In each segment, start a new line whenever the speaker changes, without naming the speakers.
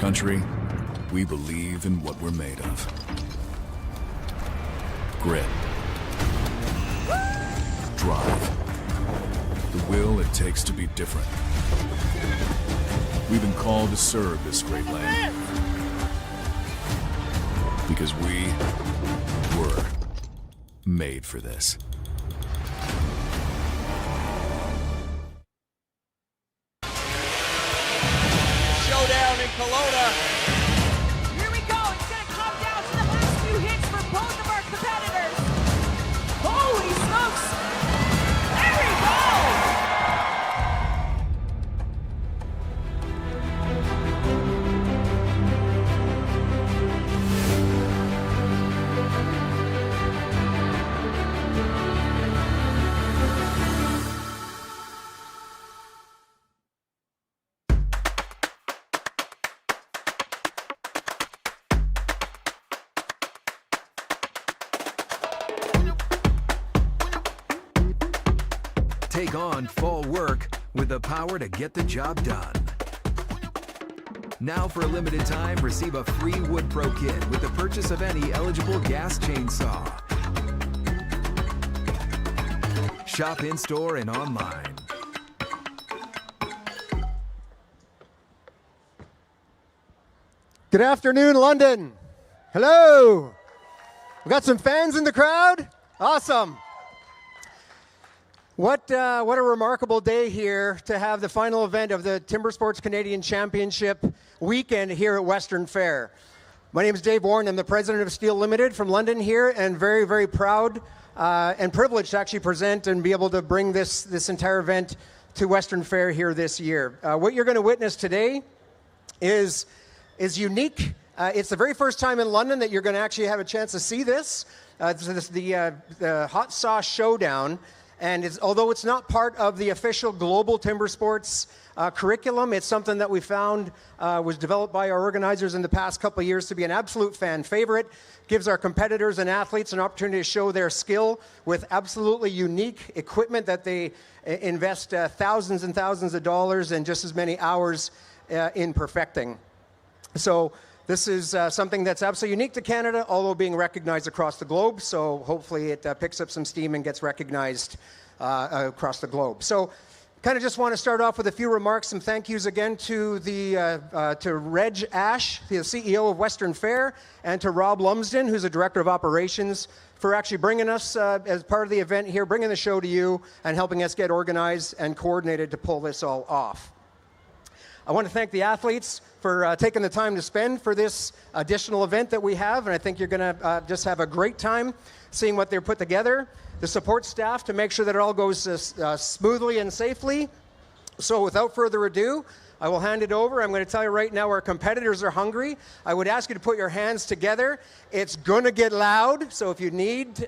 country, we believe in what we're made of. Grit. Drive. The will it takes to be different. We've been called to serve this great land. Because we were made for this.
Showdown in Kelowna.
Here we go. It's going to come down to the last few hits for both of our competitors. Holy smokes. There we go.
Take on fall work with the power to get the job done. Now for a limited time, receive a free Wood Pro kit with the purchase of any eligible gas chainsaw. Shop in-store and online.
Good afternoon, London. Hello. We got some fans in the crowd? Awesome. What a remarkable day here to have the final event of the Timber Sports Canadian Championship weekend here at Western Fair. My name is Dave Warren. I'm the president of STIHL Limited from London here, and very, very proud and privileged to actually present and be able to bring this entire event to Western Fair here this year. What you're going to witness today is unique. It's the very first time in London that you're going to actually have a chance to see this. This is the Hot Sauce Showdown. And although it's not part of the official global timber sports curriculum, it's something that we found was developed by our organizers in the past couple of years to be an absolute fan favorite. Gives our competitors and athletes an opportunity to show their skill with absolutely unique equipment that they invest thousands and thousands of dollars and just as many hours in perfecting. So this is something that's absolutely unique to Canada, although being recognized across the globe. So hopefully it picks up some steam and gets recognized across the globe. So kind of just want to start off with a few remarks. Some thank yous again to Reg Ash, the CEO of Western Fair, and to Rob Lumsden, who's the Director of Operations, for actually bringing us as part of the event here, bringing the show to you and helping us get organized and coordinated to pull this all off. I want to thank the athletes for taking the time to spend for this additional event that we have, and I think you're going to just have a great time seeing what they're put together. The support staff to make sure that it all goes smoothly and safely. So without further ado, I will hand it over. I'm going to tell you right now our competitors are hungry. I would ask you to put your hands together. It's going to get loud, so if you need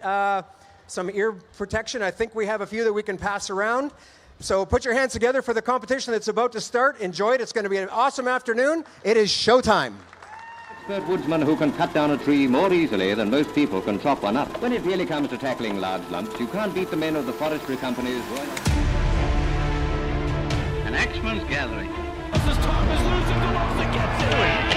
some ear protection, I think we have a few that we can pass around. So put your hands together for the competition that's about to start. Enjoy it. It's going to be an awesome afternoon. It is showtime.
Expert woodsman who can cut down a tree more easily than most people can chop one up. When it really comes to tackling large lumps, you can't beat the men of the forestry companies.
An axeman's gathering. This is Thomas losing the ones that gets it.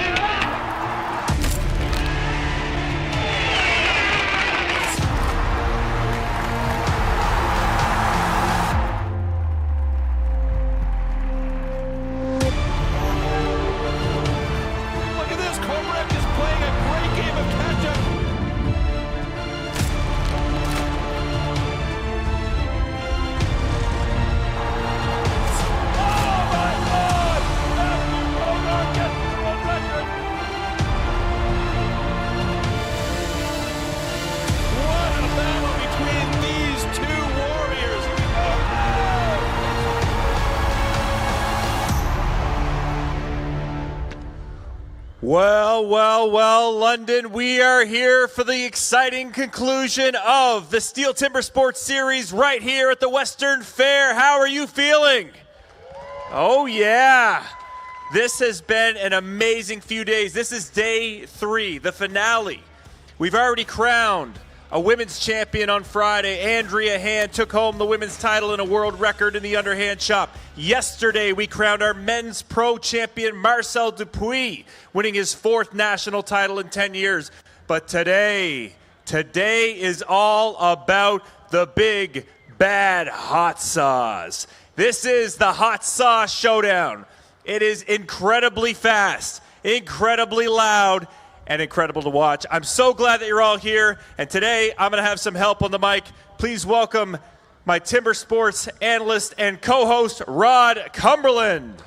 Well, London, we are here for the exciting conclusion of the STIHL Timbersports Series right here at the Western Fair. How are you feeling? Oh, yeah. This has been an amazing few days. This is day 3, the finale. We've already crowned a women's champion on Friday. Andrea Hand took home the women's title in a world record in the underhand chop. Yesterday, we crowned our men's pro champion, Marcel Dupuis, winning his 4th national title in 10 years. But today is all about the big, bad hot sauce. This is the hot sauce showdown. It is incredibly fast, incredibly loud, and incredible to watch. I'm so glad that you're all here, and today I'm going to have some help on the mic. Please welcome my Timber Sports analyst and co-host, Rod Cumberland.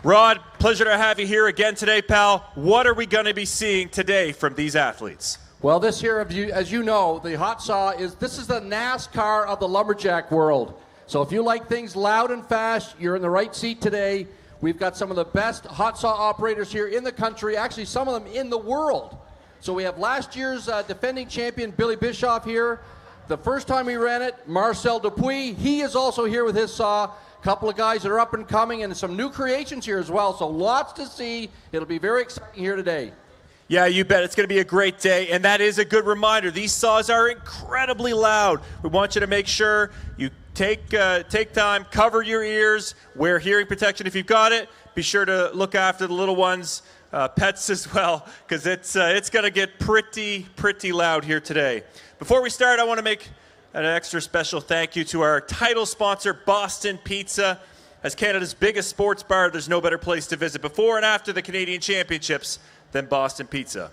Rod, pleasure to have you here again today, pal. What are we going to be seeing today from these athletes?
Well, this here, as you know, the hot saw is the NASCAR of the lumberjack world. So if you like things loud and fast, you're in the right seat today. We've got some of the best hot saw operators here in the country, actually some of them in the world. So we have last year's defending champion, Billy Bischoff, here. The first time we ran it, Marcel Dupuis, he is also here with his saw. A couple of guys that are up and coming, and some new creations here as well, so lots to see. It'll be very exciting here today.
Yeah, you bet. It's going to be a great day, and that is a good reminder. These saws are incredibly loud. We want you to make sure you take time, cover your ears, wear hearing protection if you've got it. Be sure to look after the little ones, pets as well, because it's going to get pretty loud here today. Before we start, I want to make an extra special thank you to our title sponsor, Boston Pizza. As Canada's biggest sports bar, there's no better place to visit before and after the Canadian Championships than Boston Pizza.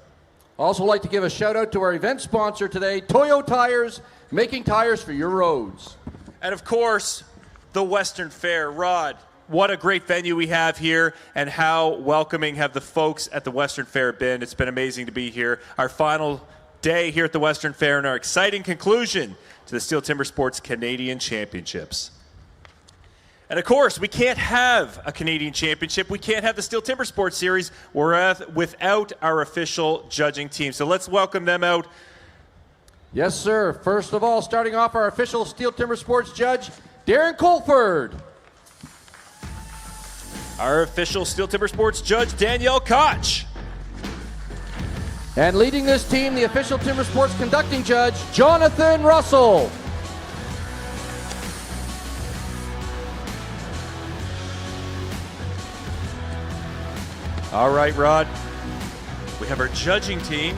Also like to give a shout out to our event sponsor today, Toyo Tires, making tires for your roads.
And of course, the Western Fair. Rod, what a great venue we have here, and how welcoming have the folks at the Western Fair been. It's been amazing to be here. Our final day here at the Western Fair and our exciting conclusion to the Steel Timber Sports Canadian Championships. And of course, we can't have a Canadian Championship. We can't have the Steel Timber Sports Series without our official judging team. So let's welcome them out.
Yes, sir. First of all, starting off our official Steel Timber Sports judge, Darren Colford.
Our official Steel Timber Sports judge, Danielle Koch.
And leading this team, the official Timber Sports conducting judge, Jonathan Russell.
All right, Rod. We have our judging team.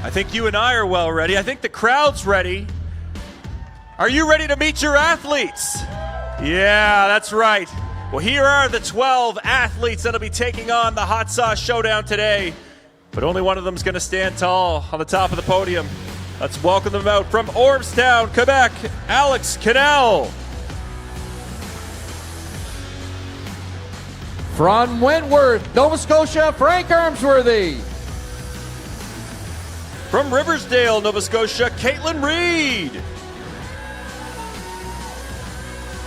I think you and I are well ready. I think the crowd's ready. Are you ready to meet your athletes? Yeah, that's right. Well, here are the 12 athletes that'll be taking on the Hot Sauce Showdown today. But only one of them's going to stand tall on the top of the podium. Let's welcome them out from Ormstown, Quebec, Alex Cannell.
From Wentworth, Nova Scotia, Frank Armsworthy.
From Riversdale, Nova Scotia, Caitlin Reed.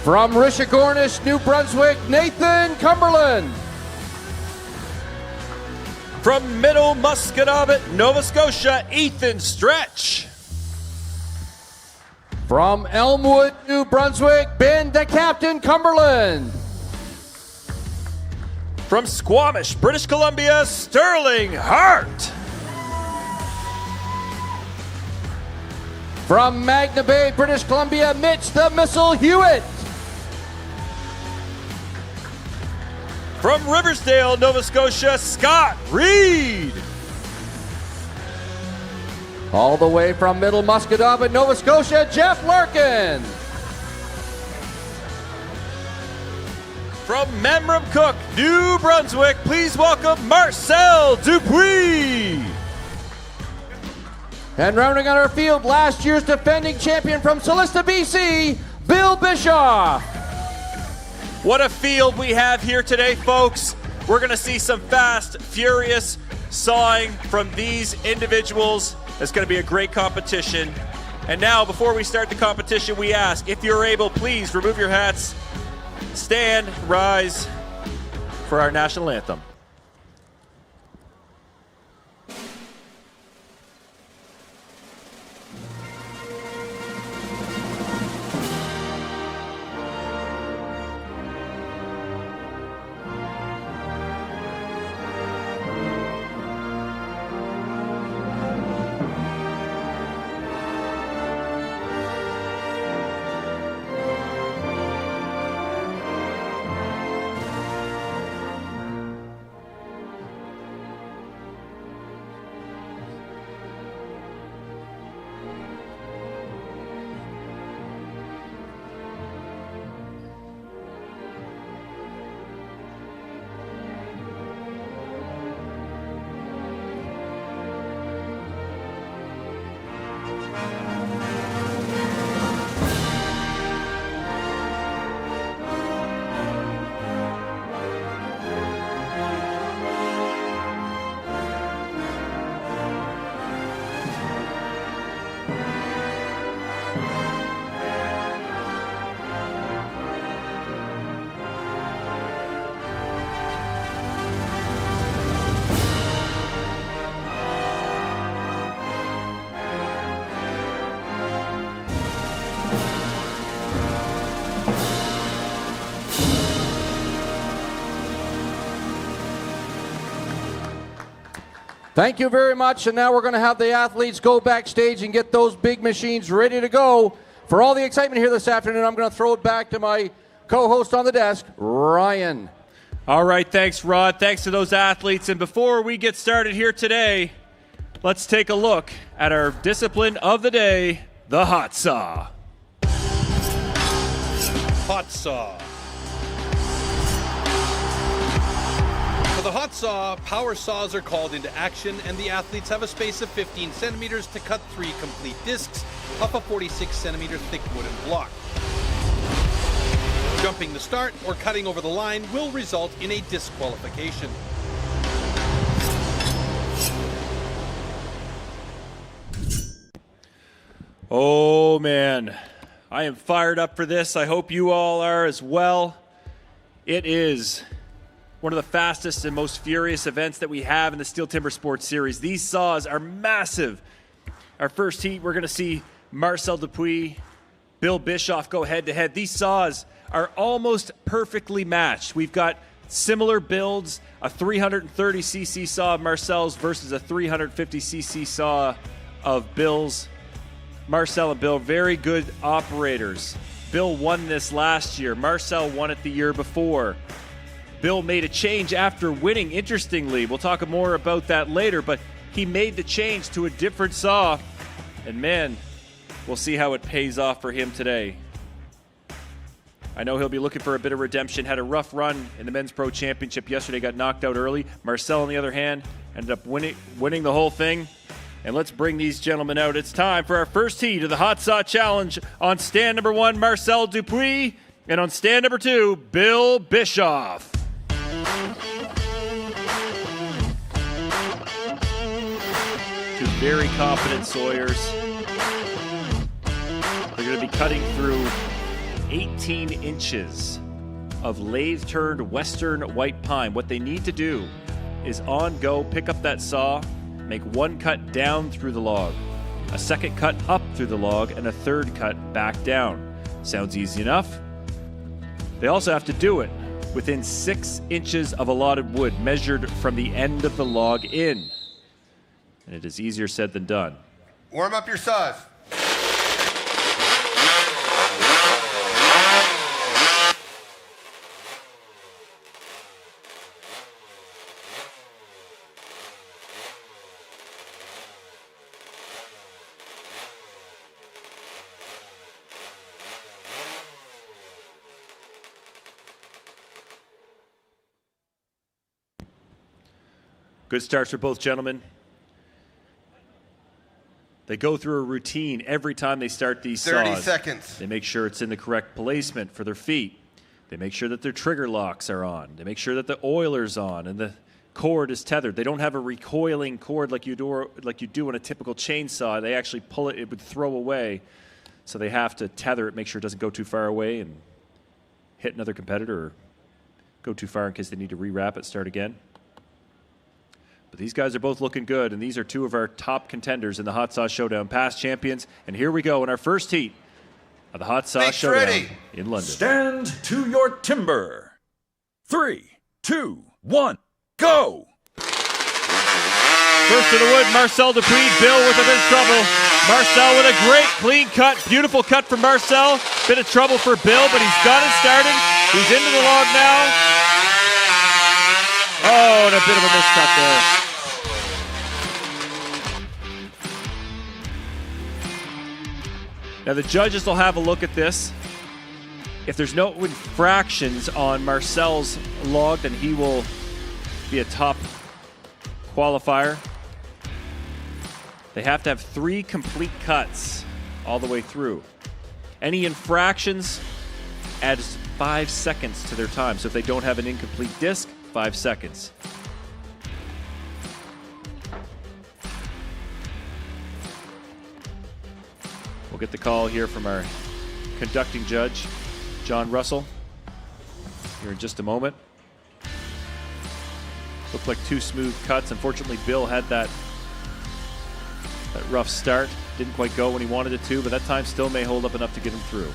From Rishigorsnish, New Brunswick, Nathan Cumberland.
From Middle Musquodoboit, Nova Scotia, Ethan Stretch.
From Elmwood, New Brunswick, Ben the Captain Cumberland.
From Squamish, British Columbia, Sterling Hart.
From Magna Bay, British Columbia, Mitch the Missile Hewitt.
From Riversdale, Nova Scotia, Scott Reed.
All the way from Middle Musquodoboit, Nova Scotia, Jeff Larkin.
From Memramcook, New Brunswick, please welcome Marcel Dupuis.
And rounding out our field, last year's defending champion from Celesta, BC, Bill Bischoff.
What a field we have here today, folks. We're going to see some fast, furious sawing from these individuals. It's going to be a great competition. And now, before we start the competition, we ask, if you're able, please remove your hats, stand, rise for our national anthem.
Thank you very much, and now we're going to have the athletes go backstage and get those big machines ready to go. For all the excitement here this afternoon, I'm going to throw it back to my co-host on the desk, Ryan.
All right, thanks, Rod. Thanks to those athletes. And before we get started here today, let's take a look at our discipline of the day, the hot saw.
Hot saw. For the hot saw, power saws are called into action, and the athletes have a space of 15 centimeters to cut 3 complete discs off a 46 centimeter thick wooden block. Jumping the start or cutting over the line will result in a disqualification.
Oh, man. I am fired up for this. I hope you all are as well. It is one of the fastest and most furious events that we have in the Steel Timber Sports Series. These saws are massive. Our first heat, we're going to see Marcel Dupuis, Bill Bischoff go head-to-head. These saws are almost perfectly matched. We've got similar builds, a 330cc saw of Marcel's versus a 350cc saw of Bill's. Marcel and Bill, very good operators. Bill won this last year. Marcel won it the year before. Bill made a change after winning, interestingly. We'll talk more about that later, but he made the change to a different saw. And man, we'll see how it pays off for him today. I know he'll be looking for a bit of redemption. Had a rough run in the Men's Pro Championship yesterday, got knocked out early. Marcel, on the other hand, ended up winning the whole thing. And let's bring these gentlemen out. It's time for our first heat of the Hot Saw Challenge. On stand number 1, Marcel Dupuis. And on stand number 2, Bill Bischoff. Two very confident sawyers. They're going to be cutting through 18 inches of lathe-turned western white pine. What they need to do is on go, pick up that saw, make one cut down through the log, a second cut up through the log, and a third cut back down. Sounds easy enough. They also have to do it within 6 inches of allotted wood, measured from the end of the log in. And it is easier said than done.
Warm up your saws.
Good starts for both gentlemen. They go through a routine every time they start these saws.
30 seconds.
They make sure it's in the correct placement for their feet. They make sure that their trigger locks are on. They make sure that the oiler's on and the cord is tethered. They don't have a recoiling cord like you do on a typical chainsaw. They actually pull it, it would throw away. So they have to tether it, make sure it doesn't go too far away and hit another competitor or go too far in case they need to rewrap it, start again. But these guys are both looking good, and these are two of our top contenders in the Hot Saw Showdown, past champions. And here we go in our first heat of the Hot Saw Showdown in London.
Stand to your timber. 3, 2, 1, go!
First to the wood, Marcel Dupuis. Bill with a bit of trouble. Marcel with a great clean cut. Beautiful cut from Marcel. Bit of trouble for Bill, but he's got it started. He's into the log now. Oh, and a bit of a miscut there. Now the judges will have a look at this. If there's no infractions on Marcel's log, then he will be a top qualifier. They have to have 3 complete cuts all the way through. Any infractions adds 5 seconds to their time. So if they don't have an incomplete disc, 5 seconds. We'll get the call here from our conducting judge, John Russell, here in just a moment. Looked like 2 smooth cuts. Unfortunately, Bill had that rough start. Didn't quite go when he wanted it to, but that time still may hold up enough to get him through.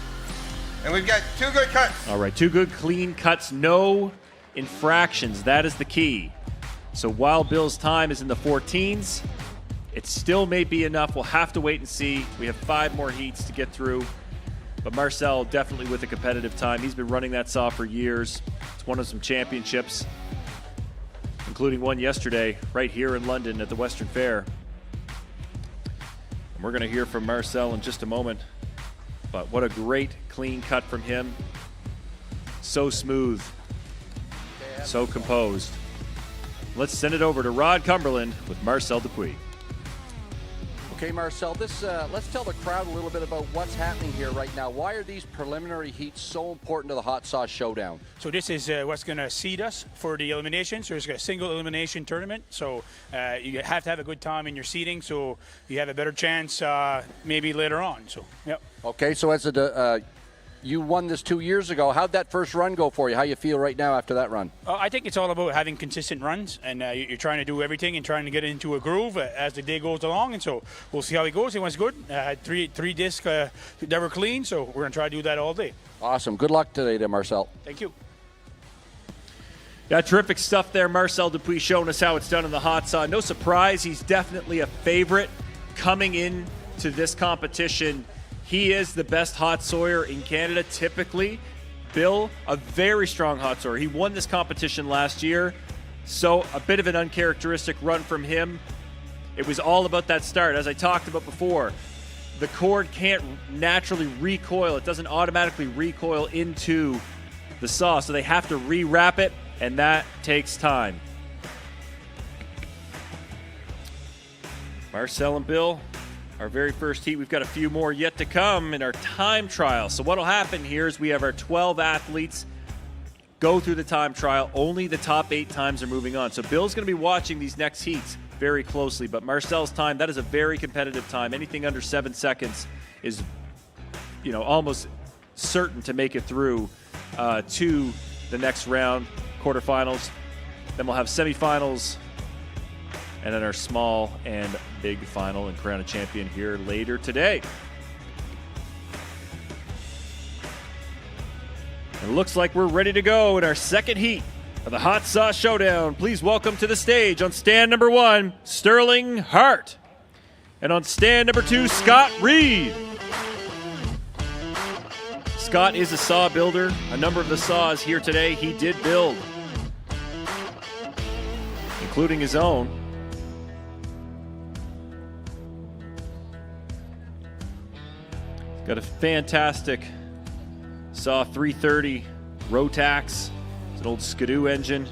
And we've got 2 good cuts.
All right, 2 good clean cuts, no infractions. That is the key. So while Bill's time is in the 14s, it still may be enough. We'll have to wait and see. We have 5 more heats to get through. But Marcel definitely with a competitive time. He's been running that saw for years. It's won us some championships, including one yesterday right here in London at the Western Fair. And we're going to hear from Marcel in just a moment. But what a great clean cut from him. So smooth, so composed. Let's send it over to Rod Cumberland with Marcel Dupuis.
Okay, Marcel, let's tell the crowd a little bit about what's happening here right now. Why are these preliminary heats so important to the Hot Sauce Showdown?
So this is what's going to seed us for the elimination. So it's a single elimination tournament. So you have to have a good time in your seeding so you have a better chance maybe later on. So, yep.
Okay, so as you won this 2 years ago. How'd that first run go for you? How you feel right now after that run?
I think it's all about having consistent runs, and you're trying to do everything and trying to get into a groove as the day goes along. And so we'll see how it goes. It was good. Three discs that were clean, so we're going to try to do that all day.
Awesome. Good luck today, there, Marcel.
Thank you.
Yeah, terrific stuff there. Marcel Dupuis showing us how it's done in the hot saw. No surprise, he's definitely a favorite coming in to this competition. He is the best hot sawyer in Canada, typically. Bill, a very strong hot sawyer. He won this competition last year, so a bit of an uncharacteristic run from him. It was all about that start. As I talked about before, the cord can't naturally recoil. It doesn't automatically recoil into the saw, so they have to rewrap it, and that takes time. Marcel and Bill, our very first heat. We've got a few more yet to come in our time trial. So what'll happen here is we have our 12 athletes go through the time trial. Only the top 8 times are moving on. So Bill's going to be watching these next heats very closely. But Marcel's time, that is a very competitive time. Anything under 7 seconds is, almost certain to make it through to the next round, quarterfinals. Then we'll have semifinals, and then our small and big final and crown a champion here later today. It looks like we're ready to go in our second heat of the Hot Sauce Showdown. Please welcome to the stage on stand number 1, Sterling Hart. And on stand number 2, Scott Reed. Scott is a saw builder. A number of the saws here today he did build, including his own. Got a fantastic saw 330 Rotax. It's an old Skidoo engine.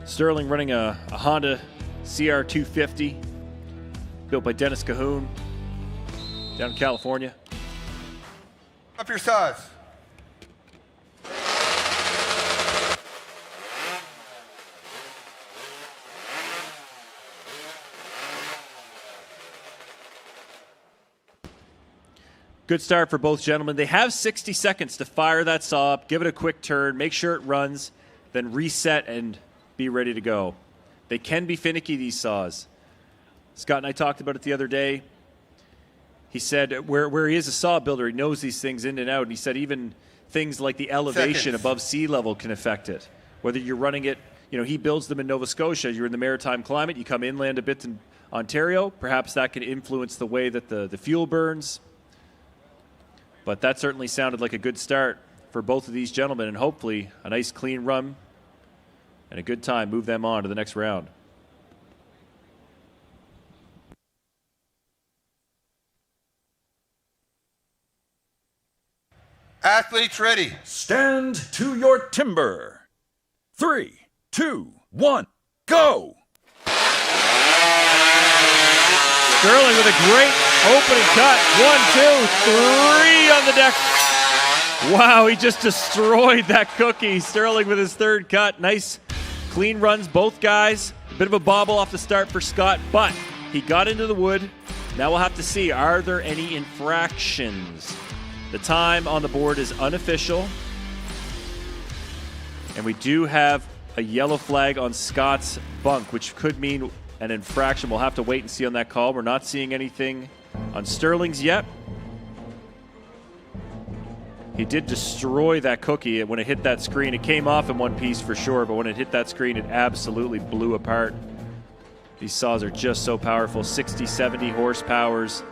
Sterling running a Honda CR250 built by Dennis Cahoon down in California.
Up your saws.
Good start for both gentlemen. They have 60 seconds to fire that saw up, give it a quick turn, make sure it runs, then reset and be ready to go. They can be finicky, these saws. Scott and I talked about it the other day. He said where he is a saw builder, he knows these things in and out. And he said even things like the elevation above sea level can affect it. Whether you're running it, he builds them in Nova Scotia. You're in the maritime climate. You come inland a bit in Ontario. Perhaps that can influence the way that the fuel burns. But that certainly sounded like a good start for both of these gentlemen, and hopefully a nice clean run and a good time move them on to the next round.
Athletes ready.
Stand to your timber. 3, 2, 1, go!
Sterling with a great opening cut. 1, 2, 3 on the deck. Wow, he just destroyed that cookie. Sterling with his third cut. Nice clean runs, both guys. A bit of a bobble off the start for Scott, but he got into the wood. Now we'll have to see, are there any infractions? The time on the board is unofficial. And we do have a yellow flag on Scott's bunk, which could mean an infraction. We'll have to wait and see on that call. We're not seeing anything on Sterling's yet. He did destroy that cookie when it hit that screen. It came off in one piece for sure, but when it hit that screen, it absolutely blew apart. These saws are just so powerful, 60, 70 horsepowers.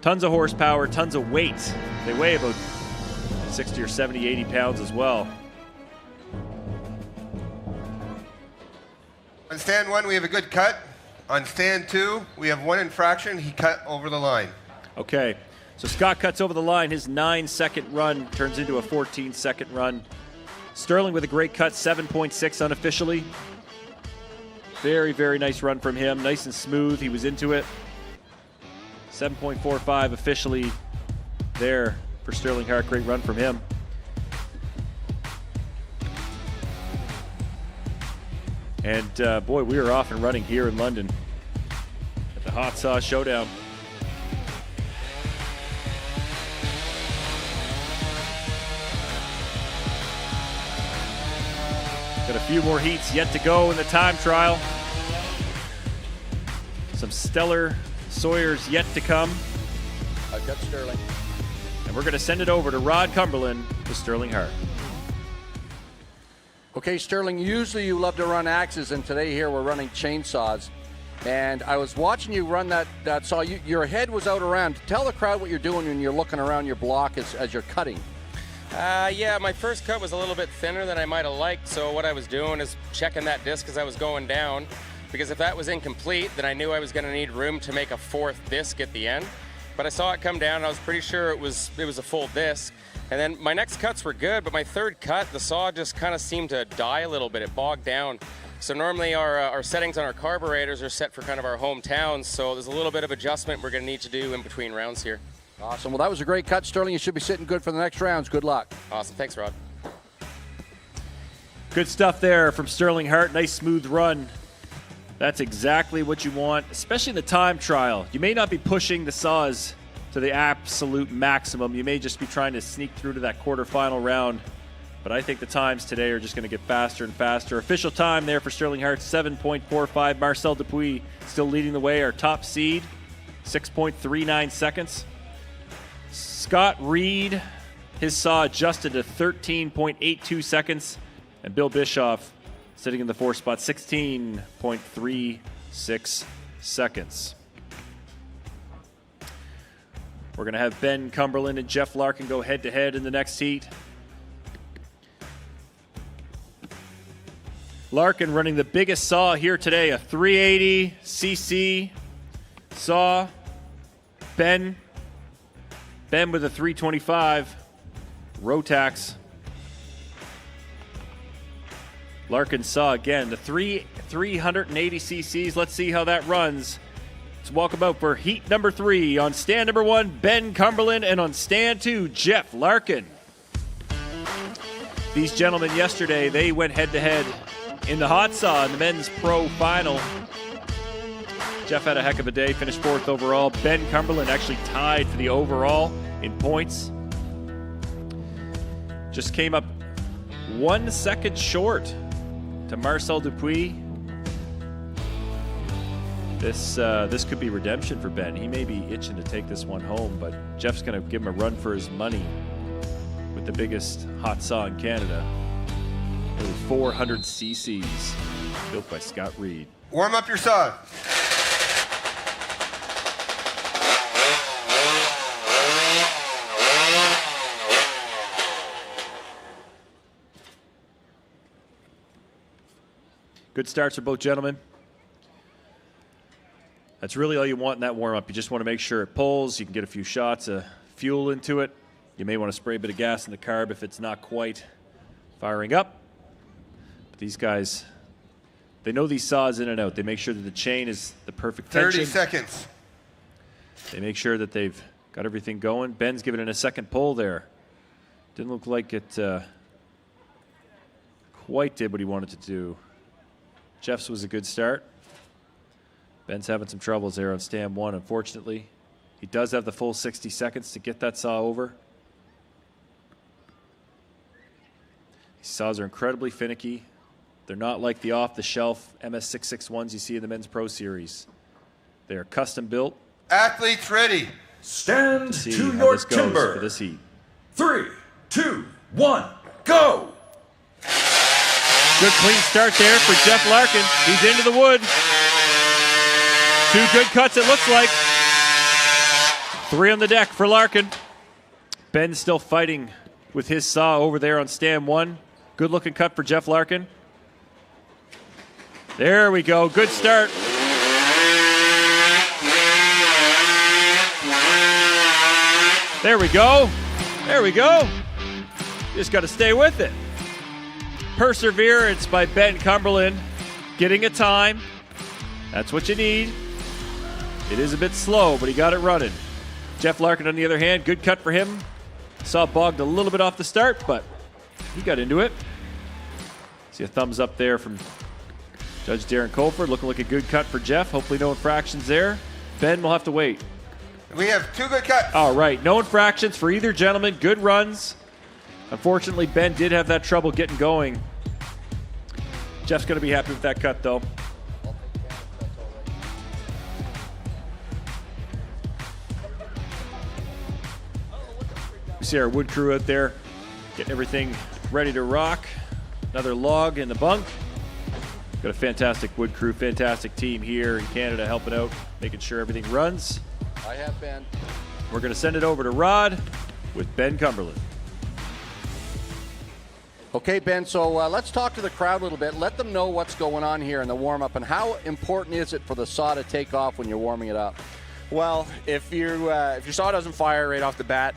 Tons of horsepower, tons of weight. They weigh about 60 or 70, 80 pounds as well.
On stand 1, we have a good cut. On stand 2, we have 1 infraction. He cut over the line.
Okay, so Scott cuts over the line. His 9-second run turns into a 14-second run. Sterling with a great cut, 7.6 unofficially. Very, very nice run from him. Nice and smooth. He was into it. 7.45 officially there for Sterling Hart. Great run from him. And boy, we are off and running here in London at the Hot Sauce Showdown. Got a few more heats yet to go in the time trial. Some stellar Sawyers yet to come.
I've got Sterling.
And we're going to send it over to Rod Cumberland with Sterling Hart.
Okay, Sterling, usually you love to run axes, and today here we're running chainsaws. And I was watching you run that saw. Your head was out around. Tell the crowd what you're doing when you're looking around your block as you're cutting.
Yeah, my first cut was a little bit thinner than I might have liked, so what I was doing is checking that disc as I was going down, because if that was incomplete, then I knew I was going to need room to make a 4th disc at the end. But I saw it come down, and I was pretty sure it was a full disc. And then my next cuts were good, but my 3rd cut, the saw just kind of seemed to die a little bit. It bogged down. So normally our settings on our carburetors are set for kind of our hometowns, so there's a little bit of adjustment we're going to need to do in between rounds here.
Awesome. Well, that was a great cut, Sterling. You should be sitting good for the next rounds. Good luck.
Awesome. Thanks, Rod.
Good stuff there from Sterling Hart. Nice smooth run. That's exactly what you want, especially in the time trial. You may not be pushing the saws to the absolute maximum. You may just be trying to sneak through to that quarterfinal round. But I think the times today are just going to get faster and faster. Official time there for Sterling Hart, 7.45. Marcel Dupuis still leading the way, our top seed, 6.39 seconds. Scott Reed, his saw adjusted to 13.82 seconds. And Bill Bischoff sitting in the 4th spot, 16.36 seconds. We're going to have Ben Cumberland and Jeff Larkin go head-to-head in the next heat. Larkin running the biggest saw here today, a 380cc saw. Ben with a 325 Rotax. Larkin saw again the 380 cc's. Let's see how that runs. Let's walk about for heat number 3. On stand number 1, Ben Cumberland, and on stand 2, Jeff Larkin. These gentlemen yesterday, they went head-to-head in the hot saw in the men's pro final. Jeff had a heck of a day, finished 4th overall. Ben Cumberland actually tied for the overall in points. Just came up 1 second short to Marcel Dupuis. This could be redemption for Ben. He may be itching to take this one home, but Jeff's going to give him a run for his money with the biggest hot saw in Canada. Nearly 400 cc's, built by Scott Reed.
Warm up your saw.
Good starts for both gentlemen. That's really all you want in that warm-up. You just want to make sure it pulls. You can get a few shots of fuel into it. You may want to spray a bit of gas in the carb if it's not quite firing up. But these guys, they know these saws in and out. They make sure that the chain is the perfect tension.
30 seconds.
They make sure that they've got everything going. Ben's giving it a second pull there. Didn't look like it quite did what he wanted to do. Jeff's was a good start. Ben's having some troubles there on stand 1, unfortunately. He does have the full 60 seconds to get that saw over. These saws are incredibly finicky. They're not like the off-the-shelf MS661s you see in the Men's Pro Series. They are custom built.
Athletes ready.
Stand
See
to
how
your
this goes
timber.
for this heat.
3, 2, 1, go!
Good clean start there for Jeff Larkin. He's into the wood. 2 good cuts, it looks like. 3 on the deck for Larkin. Ben's still fighting with his saw over there on stand 1. Good looking cut for Jeff Larkin. There we go. Good start. There we go. There we go. Just got to stay with it. Perseverance by Ben Cumberland. Getting a time. That's what you need. It is a bit slow, but he got it running. Jeff Larkin, on the other hand, good cut for him. Saw bogged a little bit off the start, but he got into it. See a thumbs up there from Judge Darren Colford. Looking like a good cut for Jeff. Hopefully no infractions there. Ben will have to wait.
We have 2 good cuts.
All right, no infractions for either gentleman. Good runs. Unfortunately, Ben did have that trouble getting going. Jeff's going to be happy with that cut, though. We see our wood crew out there getting everything ready to rock. Another log in the bunk. Got a fantastic wood crew, fantastic team here in Canada helping out, making sure everything runs.
I have Ben.
We're going to send it over to Rod with Ben Cumberland.
Okay, Ben, so let's talk to the crowd a little bit. Let them know what's going on here in the warm-up and how important is it for the saw to take off when you're warming it up?
Well, if your saw doesn't fire right off the bat,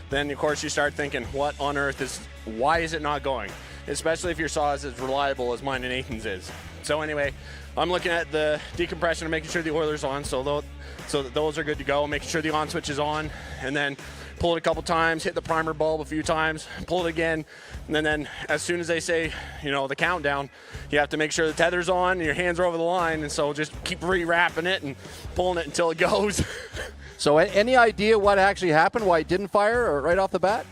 then of course you start thinking, what on earth why is it not going? Especially if your saw is as reliable as mine and Nathan's is. So anyway, I'm looking at the decompression and making sure the oiler's on, so that those are good to go, making sure the on switch is on, and then pull it a couple times, hit the primer bulb a few times, pull it again, and then as soon as they say, the countdown, you have to make sure the tether's on and your hands are over the line, and so just keep rewrapping it and pulling it until it goes.
So any idea what actually happened, why it didn't fire or right off the bat?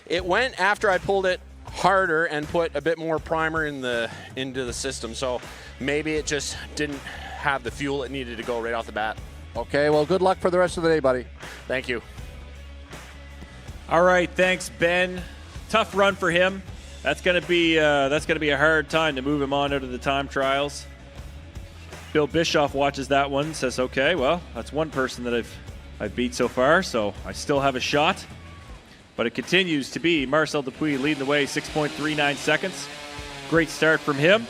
It went after I pulled it harder and put a bit more primer into the system, so maybe it just didn't have the fuel it needed to go right off the bat.
Okay, well, good luck for the rest of the day, buddy.
Thank you.
All right, thanks, Ben. Tough run for him. That's gonna be a hard time to move him on out of the time trials. Bill Bischoff watches that one, says, okay, well, that's one person that I've beat so far, so I still have a shot. But it continues to be Marcel Dupuis leading the way, 6.39 seconds. Great start from him.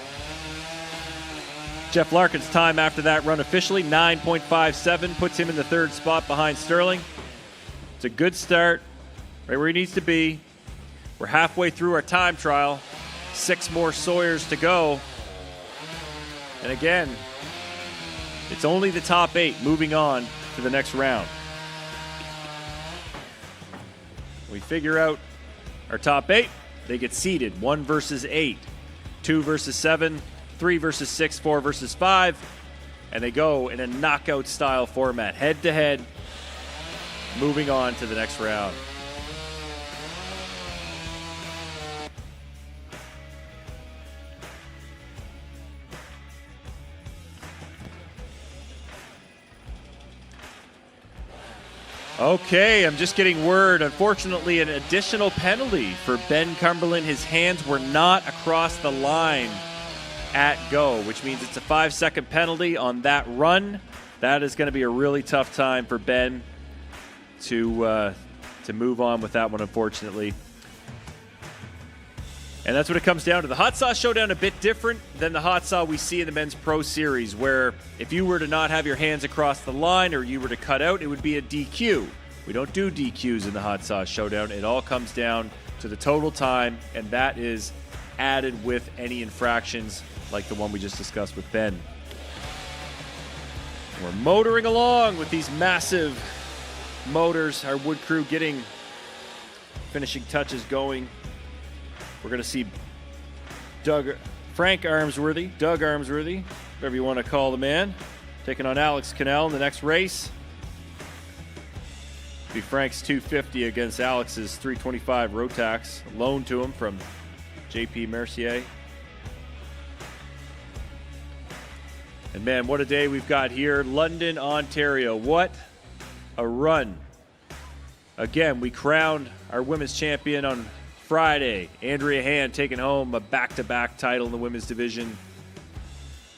Jeff Larkin's time after that run officially, 9.57, puts him in the 3rd spot behind Sterling. It's a good start, right where he needs to be. We're halfway through our time trial. 6 more Sawyers to go. And again, it's only the top 8 moving on to the next round. We figure out our top 8. They get seeded 1 versus 8, 2 versus 7, 3 versus 6, 4 versus 5. And they go in a knockout style format, head to head, moving on to the next round. Okay, I'm just getting word. Unfortunately, an additional penalty for Ben Cumberland. His hands were not across the line at go, which means it's a 5-second penalty on that run. That is going to be a really tough time for Ben to move on with that one, unfortunately. And that's what it comes down to. The Hot Sauce Showdown a bit different than the Hot Saw we see in the Men's Pro Series, where if you were to not have your hands across the line or you were to cut out, it would be a DQ. We don't do DQs in the Hot Sauce Showdown. It all comes down to the total time, and that is added with any infractions like the one we just discussed with Ben. We're motoring along with these massive motors. Our wood crew getting finishing touches going. We're going to see Frank Armsworthy, Doug Armsworthy, whatever you want to call the man, taking on Alex Cannell in the next race. Be Frank's 250 against Alex's 325 Rotax, loaned to him from JP Mercier. And man, what a day we've got here. London, Ontario. What a run. Again, we crowned our women's champion on Friday. Andrea Hand taking home a back-to-back title in the women's division.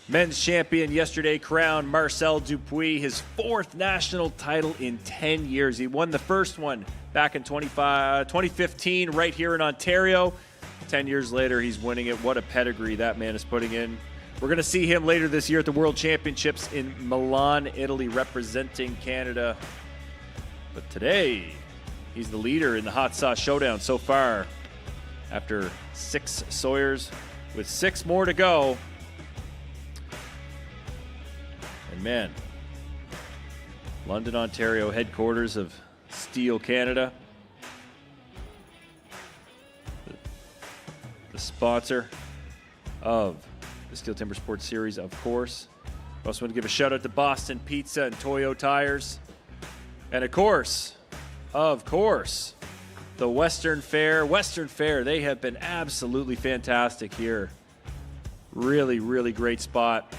Men's champion yesterday crowned Marcel Dupuis, his 4th national title in 10 years. He won the first one back in 2015 right here in Ontario. 10 years later, he's winning it. What a pedigree that man is putting in. We're going to see him later this year at the World Championships in Milan, Italy, representing Canada. But today, he's the leader in the Hot Sauce Showdown so far. After 6 Sawyers, with 6 more to go. And man, London, Ontario, headquarters of STIHL Canada. The sponsor of the STIHL Timbersports Series, of course. I also want to give a shout out to Boston Pizza and Toyo Tires. And of course, the Western Fair. Western Fair, they have been absolutely fantastic here. Really, really great spot.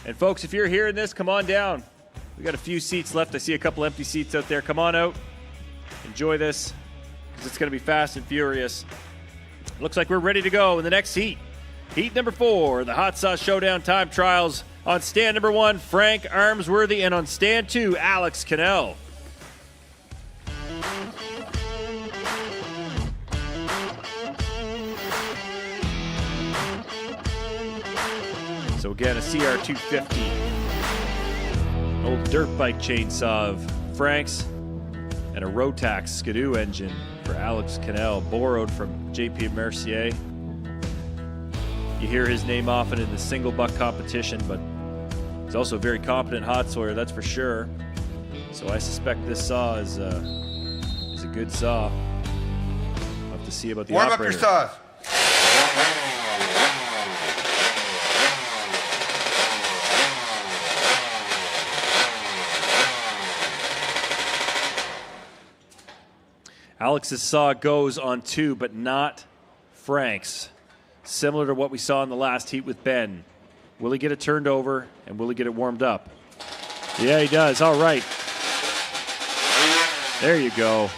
And folks, if you're hearing this, come on down. We got a few seats left. I see a couple empty seats out there. Come on out. Enjoy this, because it's going to be fast and furious. Looks like we're ready to go in the next heat. Heat number 4, the Hot Sauce Showdown time trials. On stand number 1, Frank Armsworthy, and on stand 2, Alex Cannell. So again, a CR250, old dirt bike chainsaw of Frank's, and a Rotax Skidoo engine for Alex Cannell, borrowed from JP Mercier. You hear his name often in the single buck competition, but he's also a very competent hot sawyer, that's for sure. So I suspect this saw is a good saw. We'll have to see about the operator.
Warm up your saws.
Alex's saw goes on 2, but not Frank's. Similar to what we saw in the last heat with Ben. Will he get it turned over, and will he get it warmed up? Yeah, he does. All right. There you go.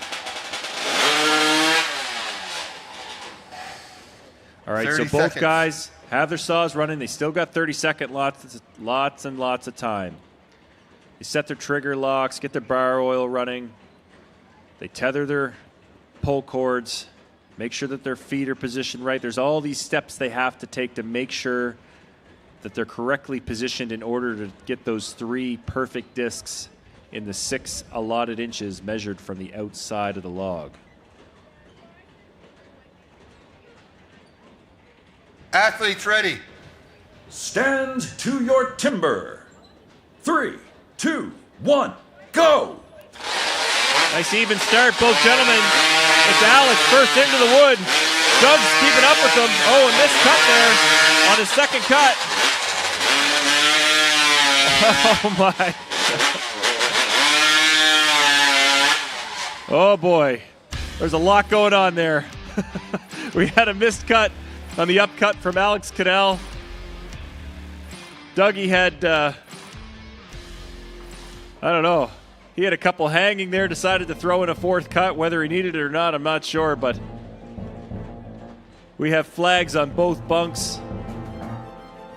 All right, so both guys have their saws running. They still got 30-second lots and lots of time. They set their trigger locks, get their bar oil running. They tether their pull cords, make sure that their feet are positioned right. There's all these steps they have to take to make sure that they're correctly positioned in order to get those 3 perfect discs in the 6 allotted inches measured from the outside of the log.
Athletes ready.
Stand to your timber. 3, 2, 1, go!
Nice even start, both gentlemen. It's Alex first into the wood. Doug's keeping up with them. Oh, and missed cut there on his second cut. Oh, my. Oh, boy. There's a lot going on there. We had a missed cut on the upcut from Alex Cannell. Dougie had, I don't know. He had a couple hanging there, decided to throw in a 4th cut. Whether he needed it or not, I'm not sure, but we have flags on both bunks.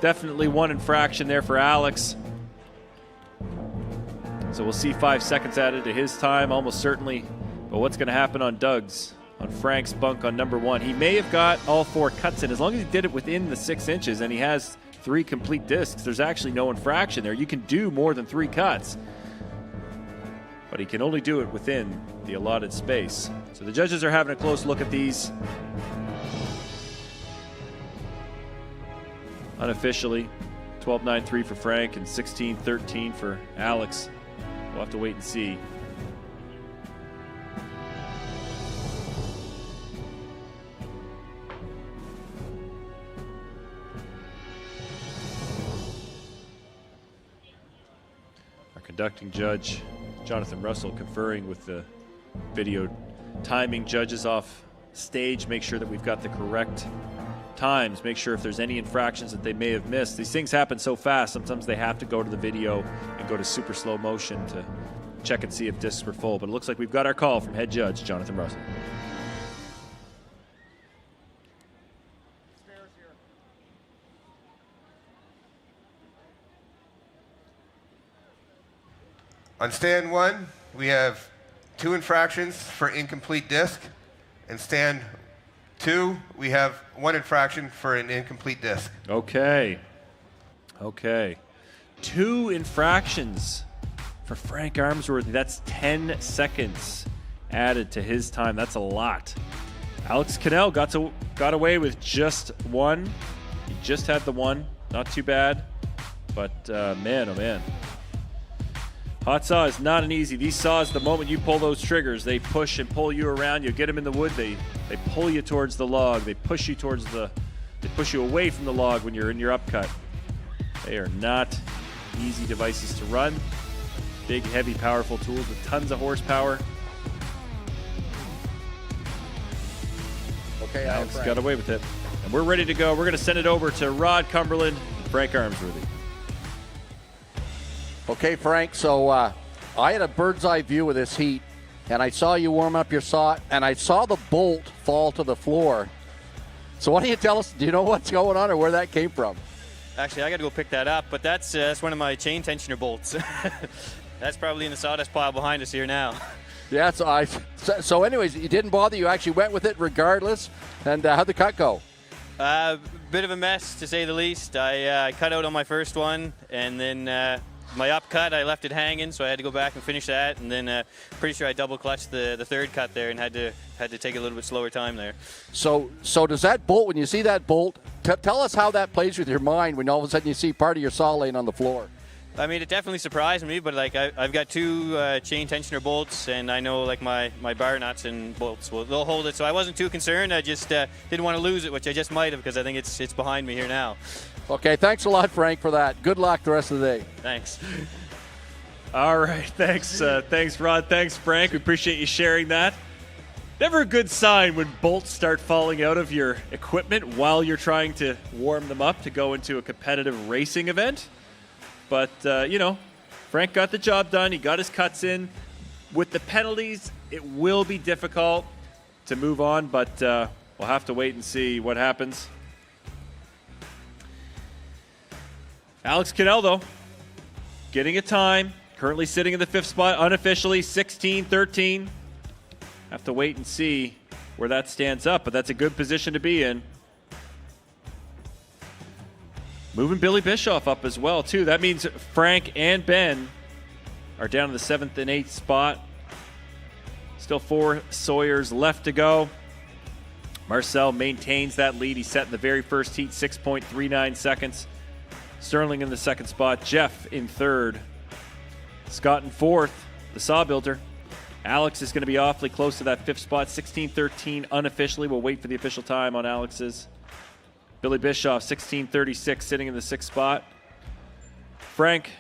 Definitely 1 infraction there for Alex. So we'll see 5 seconds added to his time, almost certainly. But what's going to happen on Doug's, on Frank's bunk on number 1? He may have got all 4 cuts in, as long as he did it within the 6 inches and he has 3 complete discs. There's actually no infraction there. You can do more than 3 cuts, but he can only do it within the allotted space. So the judges are having a close look at these. Unofficially, 12.93 for Frank and 16.13 for Alex. We'll have to wait and see. Our conducting judge, Jonathan Russell, conferring with the video timing judges off stage, make sure that we've got the correct times, make sure if there's any infractions that they may have missed. These things happen so fast, sometimes they have to go to the video and go to super slow motion to
check and see if discs were full. But it looks like we've got our call from head judge Jonathan Russell.
On stand 1, we have 2 infractions for incomplete disc. And stand 2, we have 1 infraction for an incomplete disc.
Okay. 2 infractions for Frank Armsworthy. That's 10 seconds added to his time. That's a lot. Alex Cannell got away with just 1. He just had the 1. Not too bad. But man, oh man. Hot saw is not an easy. These saws, the moment you pull those triggers, they push and pull you around. You get them in the wood, they pull you towards the log. They push you away from the log when you're in your upcut. They are not easy devices to run. Big, heavy, powerful tools with tons of horsepower.
Okay,
Alex got away with it. And we're ready to go. We're going to send it over to Rod Cumberland and Frank Armsworthy.
Okay, Frank, so I had a bird's eye view of this heat, and I saw you warm up your saw, and I saw the bolt fall to the floor. So why don't you tell us, do you know what's going on or where that came from?
Actually, I got to go pick that up, but that's one of my chain tensioner bolts. That's probably in the sawdust pile behind us here now.
Yeah, so anyways, it didn't bother you. Actually went with it regardless. And how'd the cut go?
Bit of a mess, to say the least. I cut out on my first one, and then my up cut, I left it hanging, so I had to go back and finish that. And then pretty sure I double clutched the third cut there and had to take a little bit slower time there.
So does that bolt, when you see that bolt, tell us how that plays with your mind when all of a sudden you see part of your saw laying on the floor.
I mean, it definitely surprised me, but like I've got 2 chain tensioner bolts, and I know like my bar nuts and bolts they'll hold it. So I wasn't too concerned. I just didn't want to lose it, which I just might have, because I think it's behind me here now.
Okay, thanks a lot, Frank, for that. Good luck the rest of the day.
Thanks.
All right, thanks, Rod. Thanks, Frank. We appreciate you sharing that. Never a good sign when bolts start falling out of your equipment while you're trying to warm them up to go into a competitive racing event. But, Frank got the job done. He got his cuts in. With the penalties, it will be difficult to move on, but we'll have to wait and see what happens. Alex Cannell, though, getting a time. Currently sitting in the 5th spot, unofficially 16-13. Have to wait and see where that stands up, but that's a good position to be in. Moving Billy Bischoff up as well, too. That means Frank and Ben are down in the 7th and 8th spot. Still 4 Sawyers left to go. Marcel maintains that lead. He set in the very first heat, 6.39 seconds. Sterling in the 2nd spot. Jeff in 3rd. Scott in 4th, the saw builder. Alex is going to be awfully close to that 5th spot, 16-13 unofficially. We'll wait for the official time on Alex's. Billy Bischoff, 16:36, sitting in the 6th spot. Frank,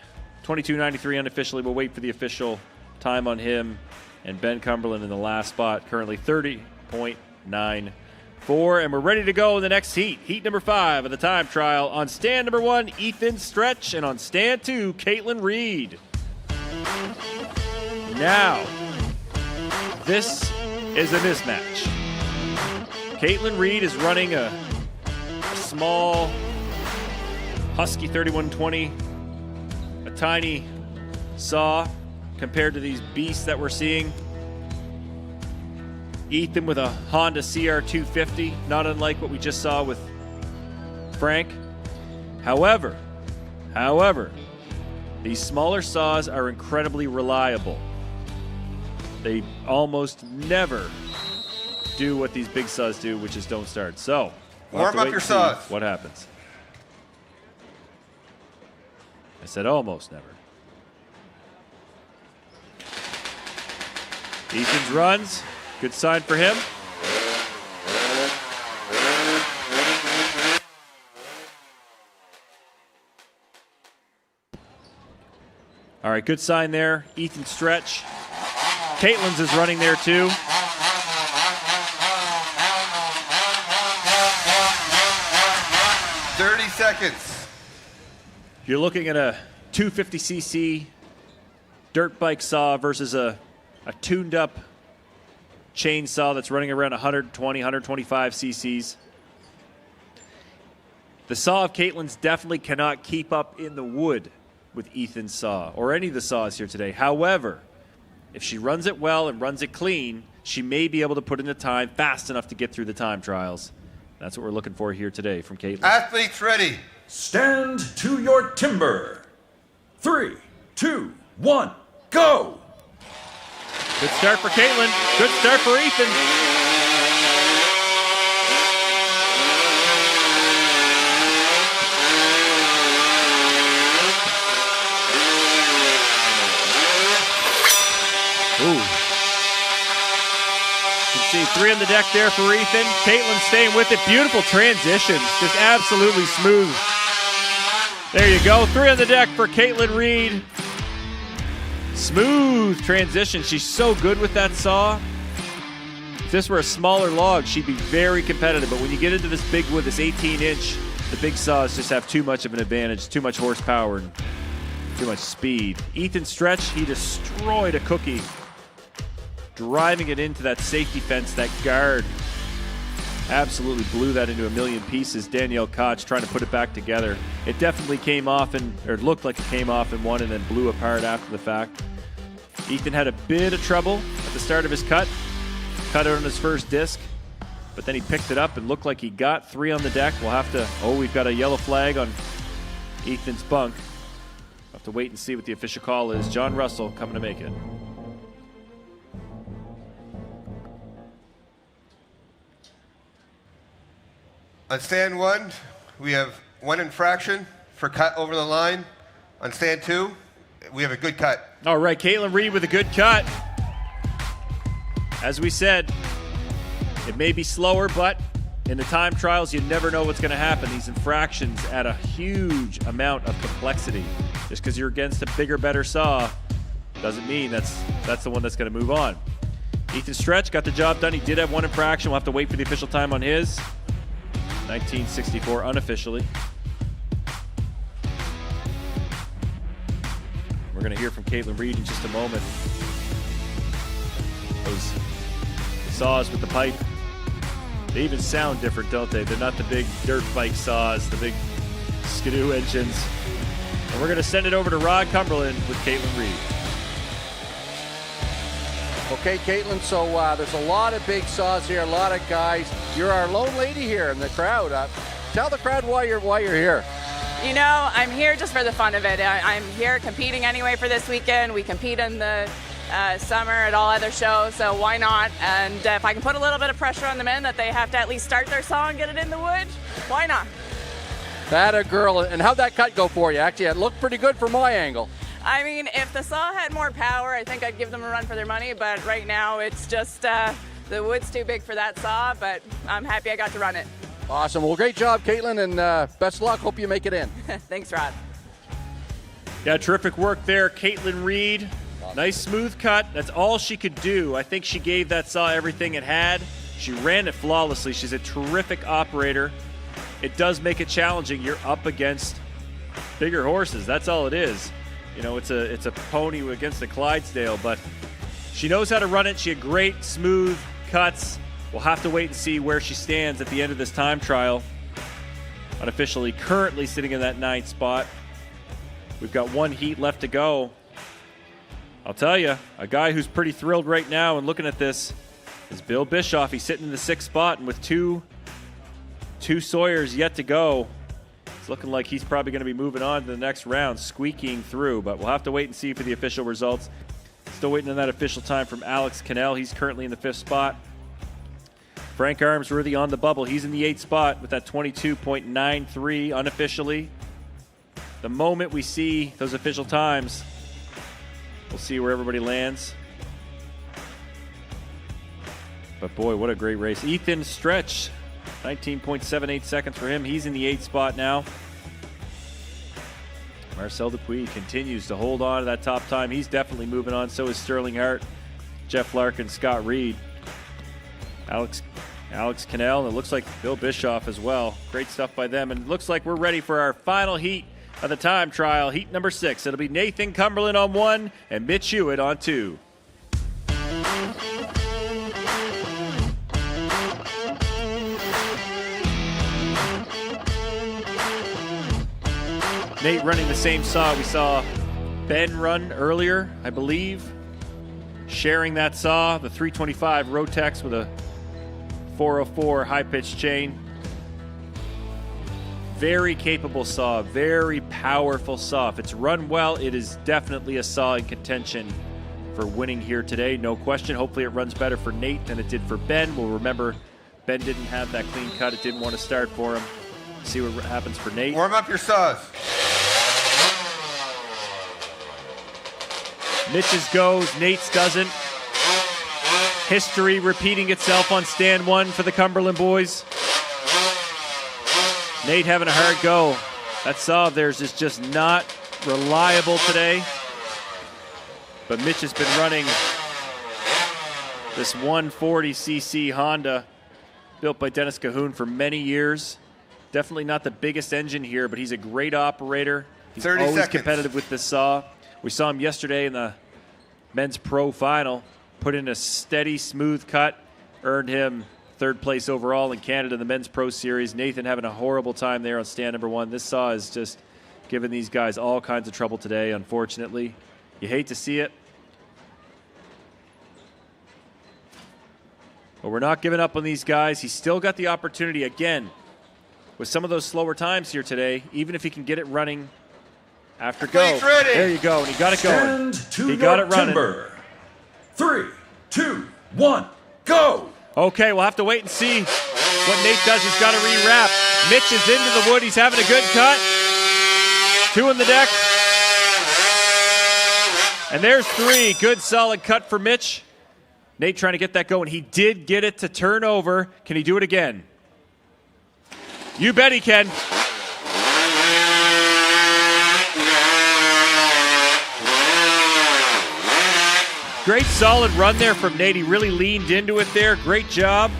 22:93 unofficially. We'll wait for the official time on him. And Ben Cumberland in the last spot, currently 30.94. And we're ready to go in the next heat. Heat number 5 of the time trial. On stand number 1, Ethan Stretch. And on stand 2, Caitlin Reed. Now, this is a mismatch. Caitlin Reed is running a small Husky 3120, a tiny saw compared to these beasts that we're seeing. Ethan with a Honda CR250, not unlike what we just saw with Frank. However, these smaller saws are incredibly reliable. They almost never do what these big saws do, which is don't start. So,
warm up your saws.
What happens? I said almost never. Ethan's runs, good sign for him. All right, good sign there. Ethan Stretch. Caitlin's is running there too.
Seconds.
You're looking at a 250cc dirt bike saw versus a tuned up chainsaw that's running around 120, 125 cc's. The saw of Caitlin's definitely cannot keep up in the wood with Ethan's saw or any of the saws here today. However, if she runs it well and runs it clean, she may be able to put in the time fast enough to get through the time trials. That's what we're looking for here today from Caitlin.
Athletes ready.
Stand to your timber. 3, 2, 1, go!
Good start for Caitlin. Good start for Ethan. Ooh. You can see 3 on the deck there for Ethan. Caitlin staying with it. Beautiful transitions. Just absolutely smooth. There you go. 3 on the deck for Caitlin Reed. Smooth transition. She's so good with that saw. If this were a smaller log, she'd be very competitive. But when you get into this big wood, this 18-inch, the big saws just have too much of an advantage, too much horsepower, and too much speed. Ethan Stretch, he destroyed a cookie, driving it into that safety fence, that guard. Absolutely blew that into a million pieces. Danielle Koch trying to put it back together. It definitely came off, or it looked like it came off in one and then blew apart after the fact. Ethan had a bit of trouble at the start of his cut it on his first disc, but then he picked it up and looked like he got 3 on the deck. We'll have to, we've got a yellow flag on Ethan's bunk. We'll have to wait and see what the official call is. John Russell coming to make it.
On stand 1, we have 1 infraction for cut over the line. On stand 2, we have a good cut.
All right, Caitlin Reed with a good cut. As we said, it may be slower, but in the time trials, you never know what's going to happen. These infractions add a huge amount of complexity. Just because you're against a bigger, better saw doesn't mean that's the one that's going to move on. Ethan Stretch got the job done. He did have 1 infraction. We'll have to wait for the official time on his. 1964 unofficially. We're going to hear from Caitlin Reed in just a moment. Those saws with the pipe, they even sound different, don't they? They're not the big dirt bike saws, the big skidoo engines. And we're going to send it over to Rod Cumberland with Caitlin Reed.
Okay, Caitlin, so there's a lot of big saws here, a lot of guys. You're our lone lady here in the crowd. Tell the crowd why you're here.
You know, I'm here just for the fun of it. I'm here competing anyway for this weekend. We compete in the summer at all other shows, so why not? And if I can put a little bit of pressure on the men that they have to at least start their saw and get it in the wood, why not?
That a girl. And how'd that cut go for you? Actually, it looked pretty good from my angle.
I mean, if the saw had more power, I think I'd give them a run for their money, but right now it's just the wood's too big for that saw, but I'm happy I got to run it.
Awesome. Well, great job, Caitlin, and best of luck. Hope you make it in.
Thanks, Rod.
Yeah, terrific work there, Caitlin Reed. Nice smooth cut. That's all she could do. I think she gave that saw everything it had. She ran it flawlessly. She's a terrific operator. It does make it challenging. You're up against bigger horses. That's all it is. You know, it's a pony against a Clydesdale, but she knows how to run it. She had great, smooth cuts. We'll have to wait and see where she stands at the end of this time trial. Unofficially, currently sitting in that 9th spot. We've got 1 heat left to go. I'll tell you, a guy who's pretty thrilled right now and looking at this is Bill Bischoff. He's sitting in the 6th spot, and with two Sawyers yet to go, it's looking like he's probably going to be moving on to the next round, squeaking through, but we'll have to wait and see for the official results. Still waiting on that official time from Alex Cannell. He's currently in the 5th spot. Frank Armsworthy on the bubble. He's in the 8th spot with that 22.93 unofficially. The moment we see those official times, we'll see where everybody lands. But boy, what a great race. Ethan Stretch, 19.78 seconds for him. He's in the 8th spot now. Marcel Dupuis continues to hold on to that top time. He's definitely moving on. So is Sterling Hart, Jeff Larkin, Scott Reed, Alex Cannell, and it looks like Bill Bischoff as well. Great stuff by them. And it looks like we're ready for our final heat of the time trial, heat number 6. It'll be Nathan Cumberland on 1 and Mitch Hewitt on 2. Nate running the same saw we saw Ben run earlier, I believe. Sharing that saw, the 325 Rotex with a 404 high-pitch chain. Very capable saw, very powerful saw. If it's run well, it is definitely a saw in contention for winning here today, no question. Hopefully it runs better for Nate than it did for Ben. We'll remember Ben didn't have that clean cut. It didn't want to start for him. See what happens for Nate.
Warm up your saws.
Mitch's goes, Nate's doesn't. History repeating itself on stand 1 for the Cumberland boys. Nate having a hard go. That saw of theirs is just not reliable today. But Mitch has been running this 140cc Honda built by Dennis Cahoon for many years. Definitely not the biggest engine here, but he's a great operator. He's
30
always
seconds.
competitive with this saw. We saw him yesterday in the men's pro final. Put in a steady, smooth cut. Earned him 3rd place overall in Canada in the men's pro series. Nathan having a horrible time there on stand number 1. This saw is just giving these guys all kinds of trouble today, unfortunately. You hate to see it. But we're not giving up on these guys. He's still got the opportunity again with some of those slower times here today, even if he can get it running after go. There you go, and he got it going. He got it running.
Timber. 3, 2, 1, go!
Okay, we'll have to wait and see what Nate does. He's got to re-wrap. Mitch is into the wood. He's having a good cut. 2 in the deck. And there's 3. Good, solid cut for Mitch. Nate trying to get that going. He did get it to turn over. Can he do it again? You bet he can. Great solid run there from Nate. He really leaned into it there. Great job.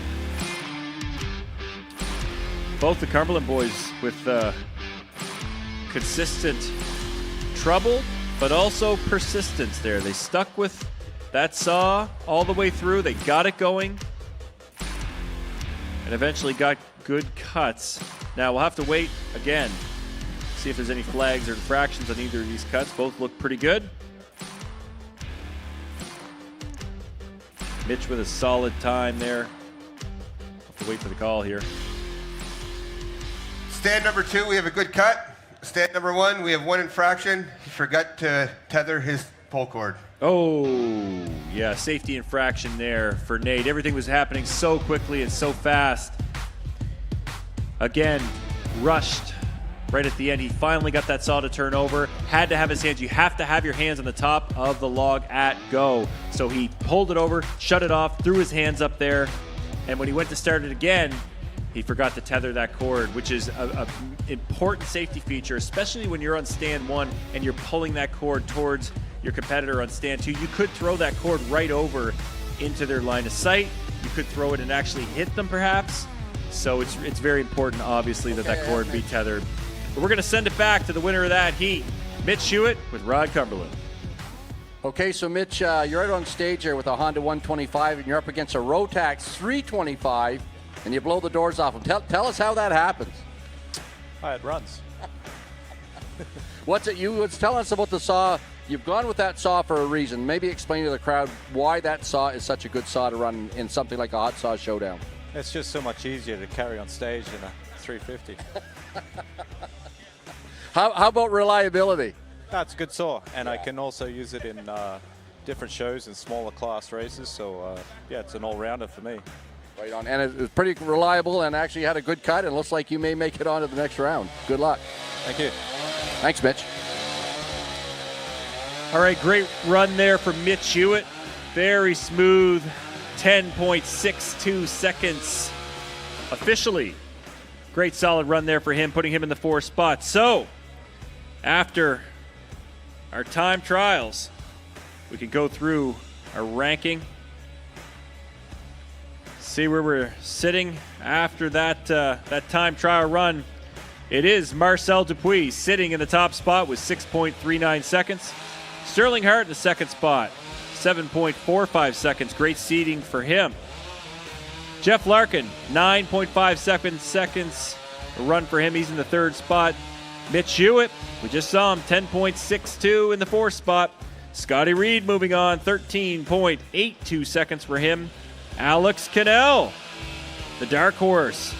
Both the Cumberland boys with consistent trouble, but also persistence there. They stuck with that saw all the way through. They got it going and eventually got good cuts. Now we'll have to wait again, see if there's any flags or infractions on either of these cuts. Both look pretty good. Mitch with a solid time there. Have to wait for the call here.
Stand number 2, we have a good cut. Stand number 1, we have 1 infraction. He forgot to tether his pull cord.
Oh, yeah, safety infraction there for Nate. Everything was happening so quickly and so fast. Again, rushed right at the end. He finally got that saw to turn over. Had to have his hands. You have to have your hands on the top of the log at go. So he pulled it over, shut it off, threw his hands up there. And when he went to start it again, he forgot to tether that cord, which is an important safety feature, especially when you're on stand 1 and you're pulling that cord towards your competitor on stand 2. You could throw that cord right over into their line of sight. You could throw it and actually hit them perhaps. So it's very important, obviously, that cord be tethered. But we're going to send it back to the winner of that heat, Mitch Hewitt with Rod Cumberland.
Okay, so Mitch, you're out on stage here with a Honda 125, and you're up against a Rotax 325, and you blow the doors off them. Tell us how that happens.
It runs.
What's it? You was telling us about the saw. You've gone with that saw for a reason. Maybe explain to the crowd why that saw is such a good saw to run in something like a hot saw showdown.
It's just so much easier to carry on stage than a 350.
How about reliability?
That's a good saw, and I can also use it in different shows and smaller class races. So yeah, it's an all-rounder for me.
Right on, and it's pretty reliable, and actually had a good cut, and looks like you may make it on to the next round. Good luck.
Thank you.
Thanks, Mitch.
All right, great run there for Mitch Hewitt. Very smooth, 10.62 seconds officially. Great solid run there for him, putting him in the 4th spot. So, after our time trials, we can go through our ranking, see where we're sitting after that time trial run. It is Marcel Dupuis sitting in the top spot with 6.39 seconds. Sterling Hart in the second spot, 7.45 seconds. Great seeding for him. Jeff Larkin, 9.57 seconds. A run for him. He's in the third spot. Mitch Hewitt, we just saw him, 10.62 in the fourth spot. Scotty Reed moving on, 13.82 seconds for him. Alex Cannell, the dark horse,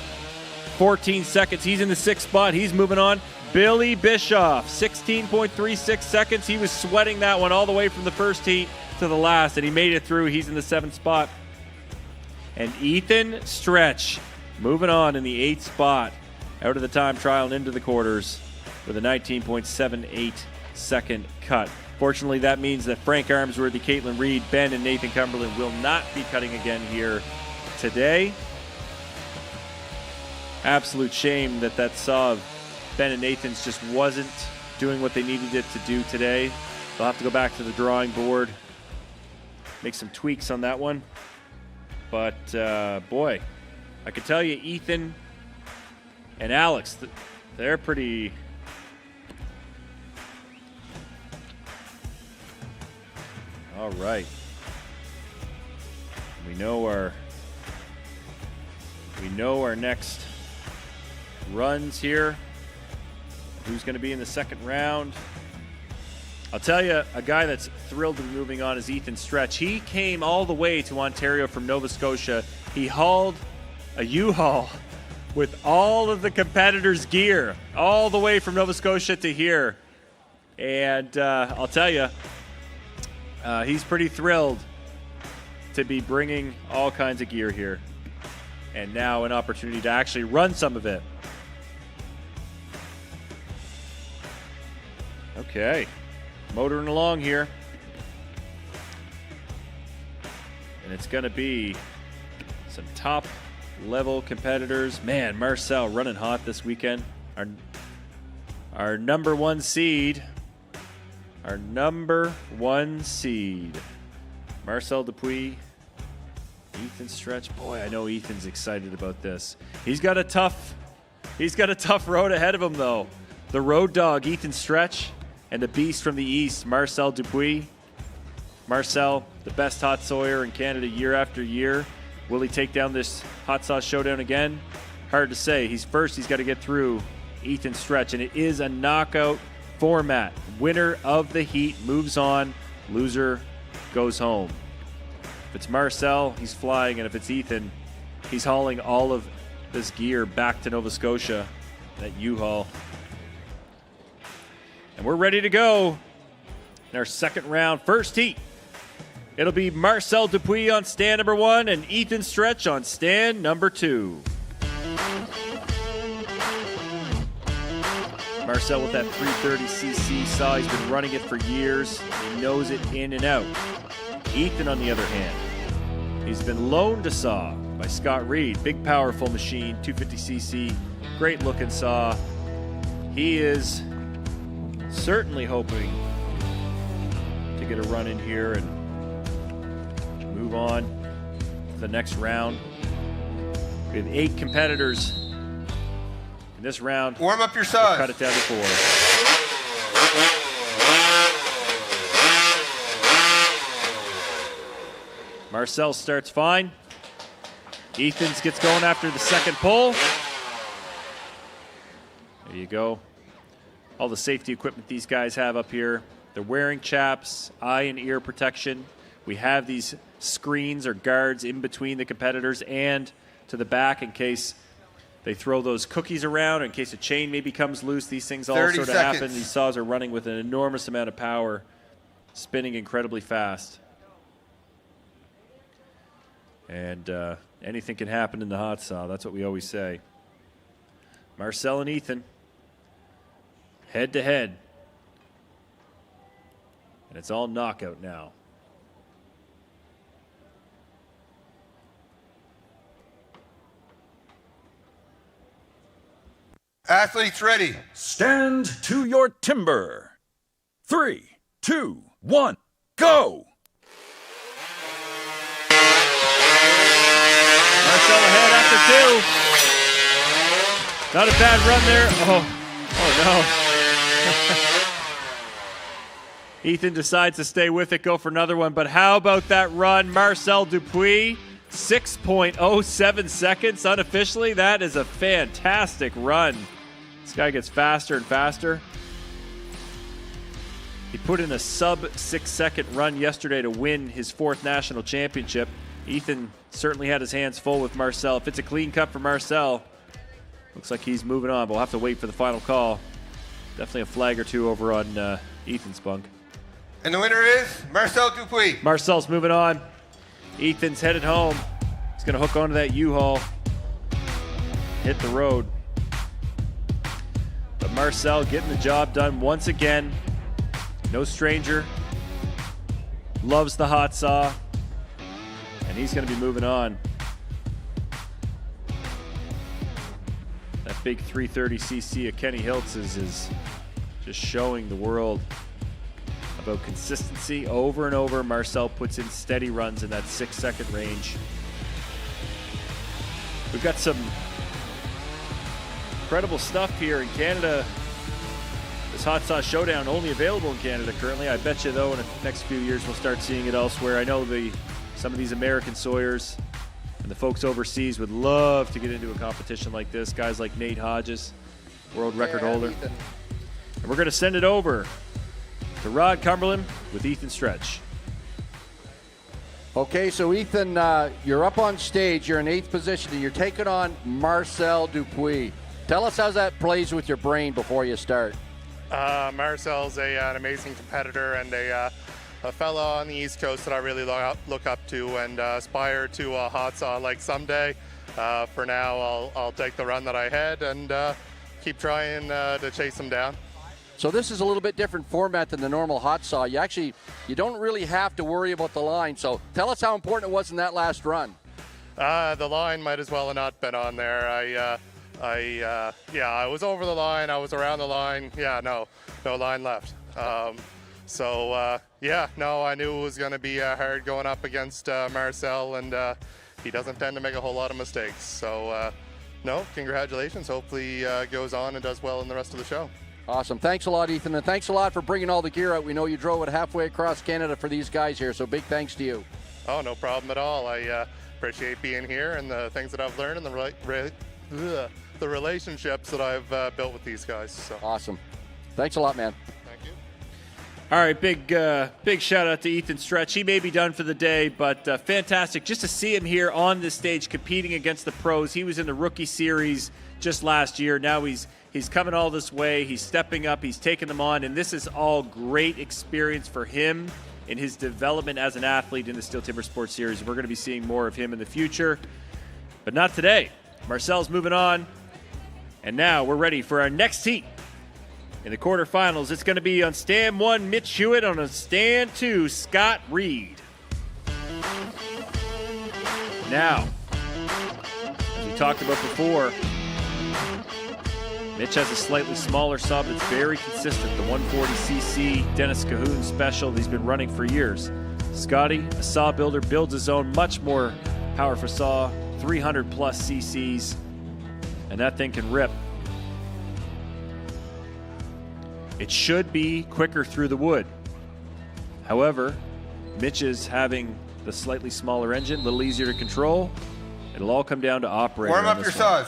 14 seconds. He's in the sixth spot. He's moving on. Billy Bischoff, 16.36 seconds. He was sweating that one all the way from the first heat to the last, and he made it through. He's in the seventh spot. And Ethan Stretch moving on in the eighth spot, out of the time trial and into the quarters with a 19.78 second cut. Fortunately, that means that Frank Armsworthy, Caitlin Reed, Ben, and Nathan Cumberland will not be cutting again here today. Absolute shame that saw of Ben and Nathan's just wasn't doing what they needed it to do today. They'll have to go back to the drawing board, make some tweaks on that one. But, boy, I can tell you, Ethan and Alex, they're pretty... All right. We know our next runs here. Who's going to be in the second round? I'll tell you, a guy that's thrilled to be moving on is Ethan Stretch. He came all the way to Ontario from Nova Scotia. He hauled a U-Haul with all of the competitors' gear all the way from Nova Scotia to here. And I'll tell you, he's pretty thrilled to be bringing all kinds of gear here. And now an opportunity to actually run some of it. Okay. Motoring along here. And it's going to be some top level competitors. Man, Marcel running hot this weekend. Our number one seed. Our number one seed. Marcel Dupuis. Ethan Stretch. Boy, I know Ethan's excited about this. He's got a tough road ahead of him though. The road dog, Ethan Stretch. And the beast from the east, Marcel Dupuis. Marcel, the best hot sawyer in Canada year after year. Will he take down this hot sauce showdown again? Hard to say. He's first. He's got to get through Ethan Stretch, and it is a knockout format. Winner of the heat moves on. Loser goes home. If it's Marcel, he's flying, and if it's Ethan, he's hauling all of this gear back to Nova Scotia, that U-Haul. And we're ready to go in our second round, first heat. It'll be Marcel Dupuis on stand number 1 and Ethan Stretch on stand number 2. Marcel with that 330cc saw. He's been running it for years. He knows it in and out. Ethan, on the other hand, he's been loaned a saw by Scott Reed. Big, powerful machine, 250cc, great looking saw. He is certainly hoping to get a run in here and move on to the next round. We have 8 competitors in this round.
Warm up your saws.
We'll cut it down to 4. Marcel starts fine. Ethan's gets going after the second pull. There you go. All the safety equipment these guys have up here. They're wearing chaps, eye and ear protection. We have these screens or guards in between the competitors and to the back in case they throw those cookies around, in case a chain maybe comes loose. These things all sort of happen. These saws are running with an enormous amount of power, spinning incredibly fast. And anything can happen in the hot saw. That's what we always say. Marcel and Ethan, head to head. And it's all knockout now.
Athletes ready.
Stand to your timber. 3, 2, 1, go!
Marcel ahead after 2. Not a bad run there. Oh no. Ethan decides to stay with it, go for another one. But how about that run? Marcel Dupuis, 6.07 seconds unofficially. That is a fantastic run. This guy gets faster and faster. He put in a sub-6 second run yesterday to win his 4th national championship. Ethan certainly had his hands full with Marcel. If it's a clean cut for Marcel, looks like he's moving on, but we'll have to wait for the final call. Definitely a flag or two over on Ethan's bunk.
And the winner is Marcel Dupuis.
Marcel's moving on. Ethan's headed home. He's going to hook onto that U-Haul, hit the road. But Marcel getting the job done once again. No stranger. Loves the hot saw. And he's going to be moving on. That big 330cc of Kenny Hiltz's is just showing the world about consistency over and over. Marcel puts in steady runs in that 6 second range. We've got some incredible stuff here in Canada. This Hot Sauce Showdown only available in Canada currently. I bet you, though, in the next few years we'll start seeing it elsewhere. I know some of these American sawyers and the folks overseas would love to get into a competition like this. Guys like Nate Hodges, world record holder.
Ethan.
And we're going to send it over to Rod Cumberland with Ethan Stretch.
Okay, so Ethan, you're up on stage. You're in 8th position, and you're taking on Marcel Dupuis. Tell us how that plays with your brain before you start.
Marcel's an amazing competitor and a fellow on the East Coast that I really look up to and aspire to a hot saw like someday. For now, I'll take the run that I had and keep trying to chase him down.
So this is a little bit different format than the normal hot saw. You don't really have to worry about the line. So tell us how important it was in that last run.
The line might as well have not been on there. I was over the line. I was around the line. Yeah, no line left. I knew it was going to be hard going up against Marcel, and he doesn't tend to make a whole lot of mistakes. So, congratulations. Hopefully he goes on and does well in the rest of the show.
Awesome. Thanks a lot, Ethan, and thanks a lot for bringing all the gear out. We know you drove it halfway across Canada for these guys here, so big thanks to you.
Oh, no problem at all. I appreciate being here and the things that I've learned and the relationships that I've built with these guys. So.
Awesome. Thanks a lot, man.
Thank you.
All right, big shout out to Ethan Stretch. He may be done for the day, but fantastic just to see him here on this stage competing against the pros. He was in the rookie series just last year. Now he's coming all this way. He's stepping up. He's taking them on, and this is all great experience for him in his development as an athlete in the STIHL Timbersports Series. We're going to be seeing more of him in the future, but not today. Marcel's moving on, and now we're ready for our next heat. In the quarterfinals, it's going to be on stand 1, Mitch Hewitt, on a stand 2, Scott Reed. Now, as we talked about before, Mitch has a slightly smaller saw, but it's very consistent. The 140cc Dennis Cahoon special that he's been running for years. Scotty, a saw builder, builds his own much more powerful saw, 300 plus cc's, and that thing can rip. It should be quicker through the wood. However, Mitch is having the slightly smaller engine, a little easier to control. It'll all come down to operating.
Warm up your saws.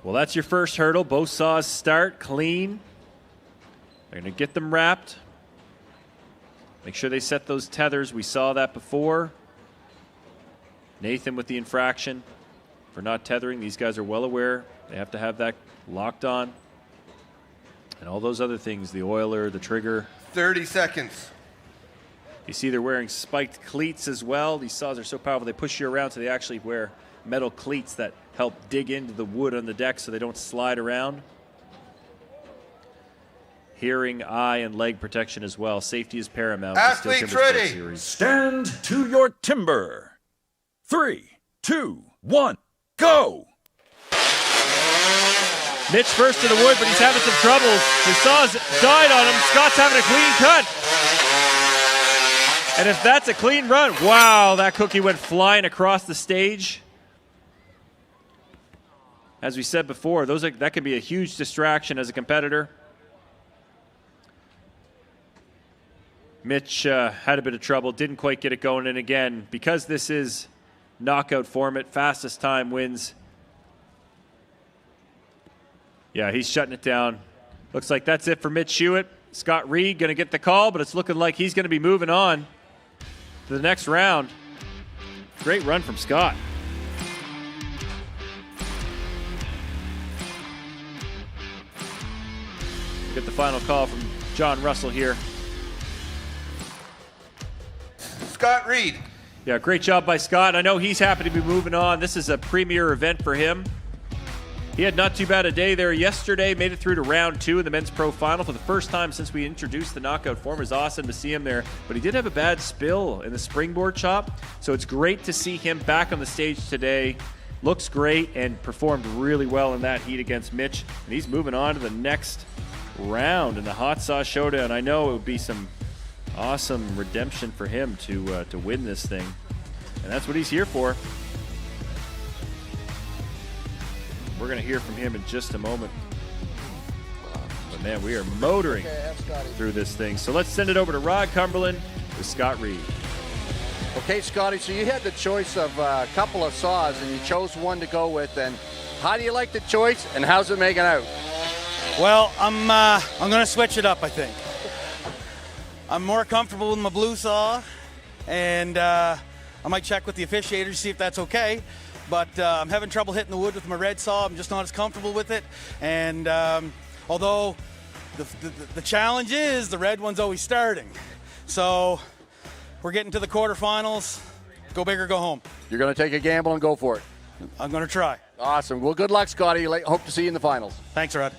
Well, that's your first hurdle. Both saws start clean. They're going to get them wrapped. Make sure they set those tethers. We saw that before. Nathan with the infraction for not tethering. These guys are well aware. They have to have that locked on. And all those other things, the oiler, the trigger.
30 seconds.
You see they're wearing spiked cleats as well. These saws are so powerful, they push you around, so they actually wear metal cleats that help dig into the wood on the deck so they don't slide around. Hearing, eye, and leg protection as well. Safety is paramount.
Athletes ready.
Stand to your timber. 3, 2, 1, go!
Mitch first to the wood, but he's having some troubles. His saws died on him. Scott's having a clean cut. And if that's a clean run, wow, that cookie went flying across the stage. As we said before, that can be a huge distraction as a competitor. Mitch had a bit of trouble, didn't quite get it going. And again, because this is knockout format, fastest time wins. Yeah, he's shutting it down. Looks like that's it for Mitch Hewitt. Scott Reed going to get the call, but it's looking like he's going to be moving on to the next round. Great run from Scott. Get the final call from John Russell here.
Scott Reed.
Yeah, great job by Scott. I know he's happy to be moving on. This is a premier event for him. He had not too bad a day there yesterday, made it through to round 2 in the men's pro final for the first time since we introduced the knockout form. It was awesome to see him there, but he did have a bad spill in the springboard chop, so it's great to see him back on the stage today. Looks great and performed really well in that heat against Mitch, and he's moving on to the next round in the Hot Sauce Showdown. I know it would be some awesome redemption for him to win this thing, and that's what he's here for. We're going to hear from him in just a moment. But man, we are motoring through this thing. So let's send it over to Rod Cumberland with Scott Reed.
Okay, Scotty, so you had the choice of a couple of saws, and you chose one to go with. And how do you like the choice, and how's it making out?
Well, I'm going to switch it up, I think. I'm more comfortable with my blue saw, and I might check with the officiator to see if that's okay. But I'm having trouble hitting the wood with my red saw. I'm just not as comfortable with it. And although the challenge is the red one's always starting. So we're getting to the quarterfinals. Go big or go home.
You're going to take a gamble and go for it.
I'm going to try.
Awesome. Well, good luck, Scotty. Hope to see you in the finals.
Thanks, Rod.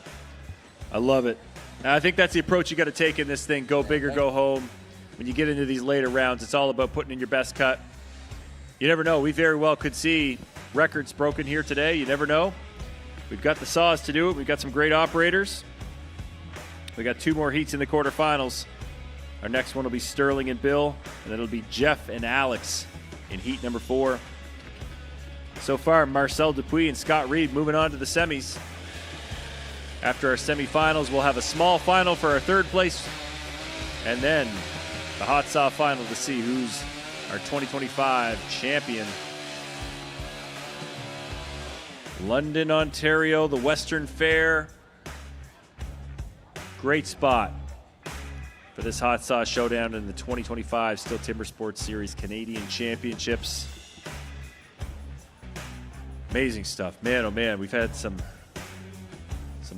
I love it. I think that's the approach you got to take in this thing. Go big or go home. When you get into these later rounds, it's all about putting in your best cut. You never know. We very well could see records broken here today. You never know. We've got the saws to do it. We've got some great operators. We got 2 more heats in the quarterfinals. Our next one will be Sterling and Bill, and it'll be Jeff and Alex in heat number 4. So far, Marcel Dupuis and Scott Reed moving on to the semis. After our semifinals, we'll have a small final for our 3rd place, and then the hot saw final to see who's our 2025 champion. London, Ontario, the Western Fair. Great spot for this Hot Sauce Showdown in the 2025 STIHL Timbersports Series Canadian Championships. Amazing stuff. Man, oh man, we've had some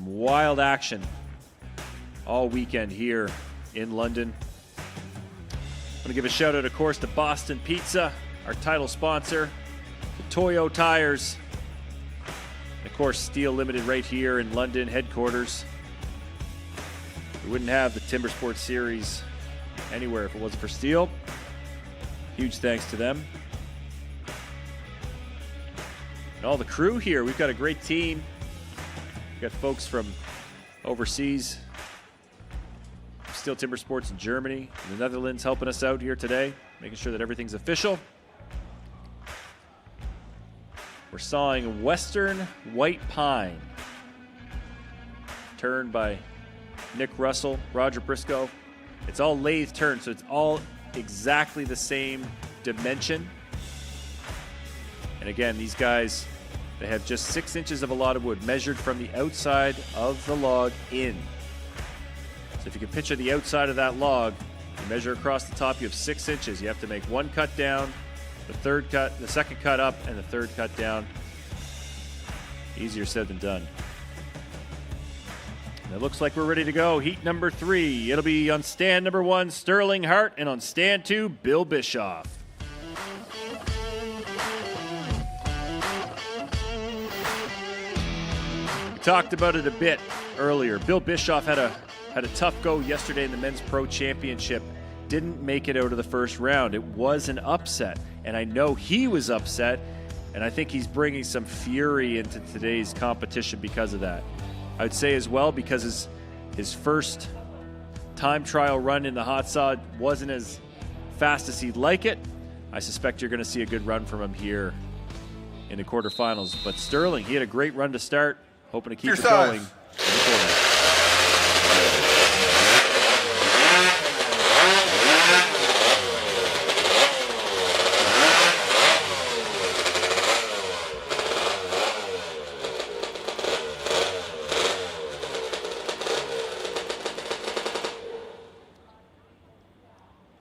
wild action all weekend here in London. I'm going to give a shout out, of course, to Boston Pizza, our title sponsor, to Toyo Tires, and of course, STIHL Limited right here in London headquarters. We wouldn't have the Timbersports Series anywhere if it wasn't for STIHL. Huge thanks to them. And all the crew here. We've got a great team. We've got folks from overseas, STIHL Timbersports in Germany, and the Netherlands helping us out here today, making sure that everything's official. We're sawing Western White Pine, turned by Nick Russell, Roger Briscoe. It's all lathe turned, so it's all exactly the same dimension. And again, these guys, they have just 6 inches of a lot of wood measured from the outside of the log in. So if you can picture the outside of that log, you measure across the top, you have 6 inches. You have to make 1 cut down, the second cut up, and the 3rd cut down. Easier said than done. And it looks like we're ready to go. Heat number 3. It'll be on stand number 1, Sterling Hart, and on stand 2, Bill Bischoff. We talked about it a bit earlier. Bill Bischoff had a tough go yesterday in the Men's Pro Championship. Didn't make it out of the first round. It was an upset, and I know he was upset, and I think he's bringing some fury into today's competition because of that. I would say as well because his first time trial run in the hot saw wasn't as fast as he'd like it. I suspect you're going to see a good run from him here in the quarterfinals. But Sterling, he had a great run to start, hoping to keep it going.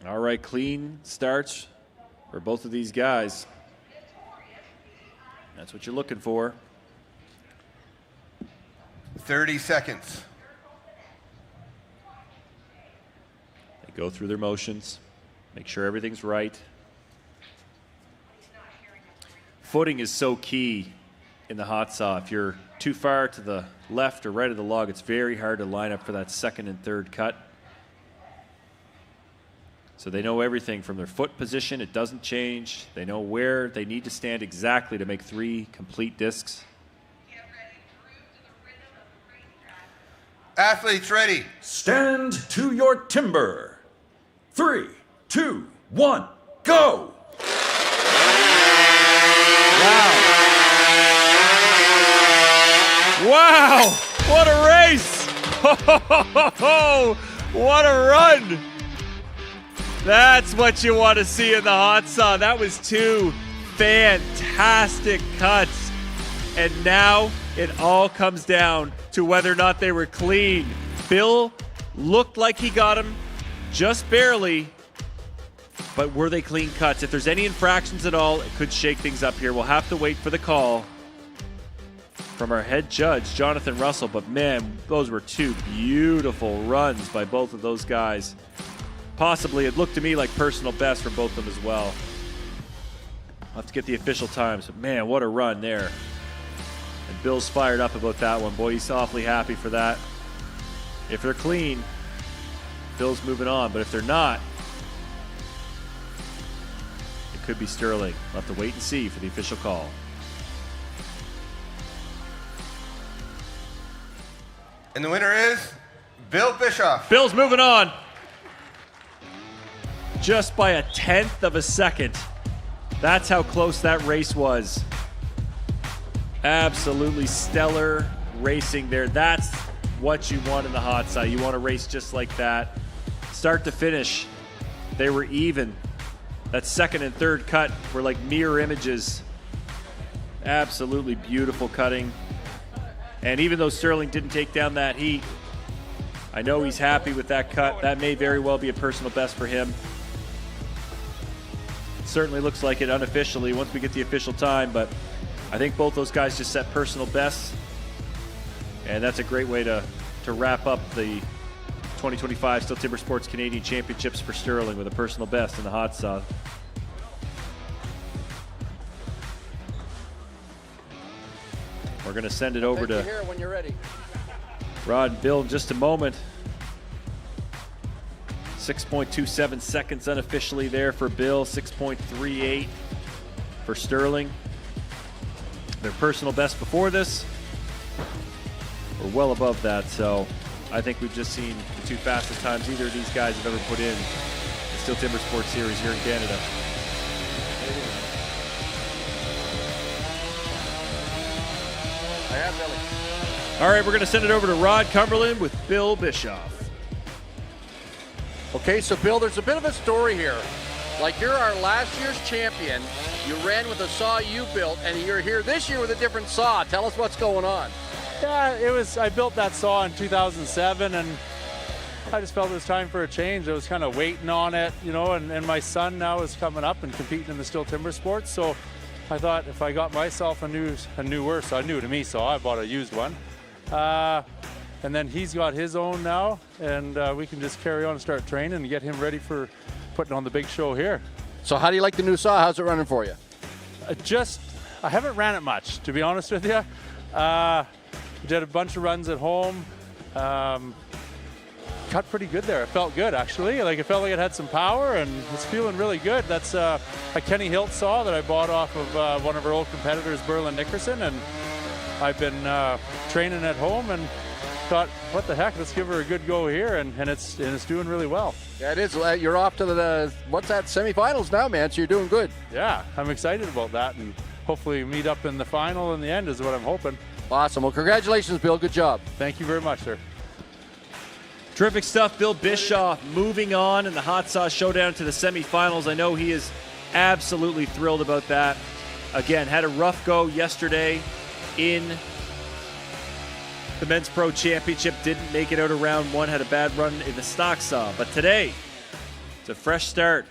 All right, clean starts for both of these guys. That's what you're looking for.
30 seconds.
They go through their motions, make sure everything's right. Footing is so key in the hot saw. If you're too far to the left or right of the log, it's very hard to line up for that second and third cut. So they know everything from their foot position. It doesn't change. They know where they need to stand exactly to make 3 complete discs.
Athletes ready.
Stand to your timber. 3, 2, 1, go!
Wow! What a race! What a run! That's what you want to see in the hot saw. That was 2 fantastic cuts. And now it all comes down to whether or not they were clean. Bill looked like he got him just barely, but were they clean cuts? If there's any infractions at all, it could shake things up here. We'll have to wait for the call from our head judge, Jonathan Russell. But man, those were 2 beautiful runs by both of those guys. Possibly, it looked to me like personal best for both of them as well. I'll have to get the official times, but man, what a run there. And Bill's fired up about that one. Boy, he's awfully happy for that. If they're clean, Bill's moving on, but if they're not, it could be Sterling. We'll have to wait and see for the official call.
And the winner is Bill Bischoff.
Bill's moving on. Just by a 1/10 of a second. That's how close that race was. Absolutely stellar racing there. That's what you want in the hot saw. You want to race just like that. Start to finish, they were even. That second and third cut were like mirror images. Absolutely beautiful cutting. And even though Sterling didn't take down that heat, I know he's happy with that cut. That may very well be a personal best for him. Certainly looks like it unofficially once we get the official time, but I think both those guys just set personal bests, and that's a great way to wrap up the 2025 Stihl Timbersports Canadian Championships for Sterling with a personal best in the hot saw. We're going to send it over to
here when you're ready.
Rod and Bill in just a moment. 6.27 seconds unofficially there for Bill, 6.38 for Sterling. Their personal best before this were well above that, so I think we've just seen the 2 fastest times either of these guys have ever put in the Stihl Timbersports Series here in Canada.
I have Billy.
All right, we're going to send it over to Rod Cumberland with Bill Bischoff.
Okay, so Bill, there's a bit of a story here. Like, you're our last year's champion. You ran with a saw you built, and you're here this year with a different saw. Tell us what's going on.
Yeah, I built that saw in 2007, and I just felt it was time for a change. I was kind of waiting on it, you know, and my son now is coming up and competing in the Stihl Timbersports. So I thought if I got myself a newer saw, new to me saw, I bought a used one. And then he's got his own now, and we can just carry on and start training and get him ready for putting on the big show here.
So how do you like the new saw? How's it running for you?
I haven't ran it much, to be honest with you. Did a bunch of runs at home. Cut pretty good there. It felt good, actually. Like, it felt like it had some power, and it's feeling really good. That's a Kenny Hilt saw that I bought off of one of our old competitors, Berlin Nickerson, and I've been training at home, and thought, what the heck, let's give her a good go here, and it's doing really well.
Yeah, it is. You're off to the, what's that, semifinals now, man, so you're doing good.
Yeah, I'm excited about that, and hopefully meet up in the final in the end is what I'm hoping.
Awesome. Well, congratulations, Bill. Good job.
Thank you very much, sir.
Terrific stuff. Bill Bischoff moving on in the Hot Sauce Showdown to the semifinals. I know he is absolutely thrilled about that. Again, had a rough go yesterday in the Men's Pro Championship. Didn't make it out of round one. Had a bad run in the stock saw. But today, it's a fresh start.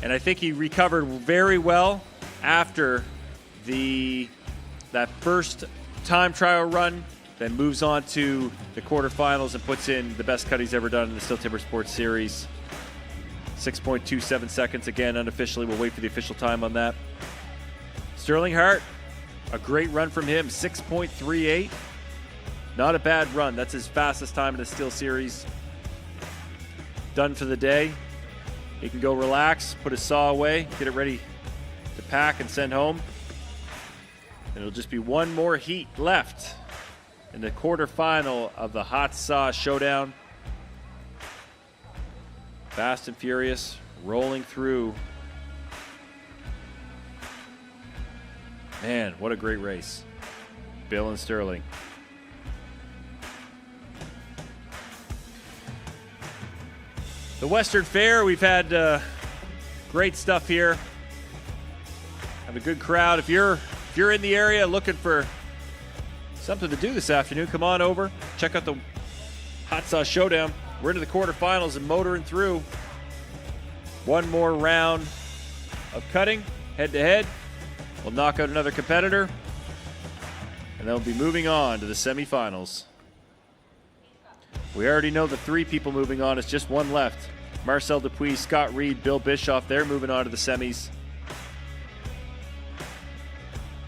And I think he recovered very well after that first time trial run, then moves on to the quarterfinals and puts in the best cut he's ever done in the STIHL TIMBERSPORTS series. 6.27 seconds. Again, unofficially. We'll wait for the official time on that. Sterling Hart, a great run from him. 6.38. Not a bad run. That's his fastest time in the STIHL series. Done for the day. He can go relax, put his saw away, get it ready to pack and send home. And it'll just be one more heat left in the quarterfinal of the Hot Sauce Showdown. Fast and furious, rolling through. Man, what a great race. Bill and Sterling. The Western Fair, we've had great stuff here. Have a good crowd. If you're in the area looking for something to do this afternoon, come on over. Check out the Hot Sauce Showdown. We're into the quarterfinals and motoring through. One more round of cutting, head-to-head. We'll knock out another competitor, and then we'll be moving on to the semifinals. We already know the three people moving on. It's just one left. Marcel Dupuis, Scott Reed, Bill Bischoff. They're moving on to the semis.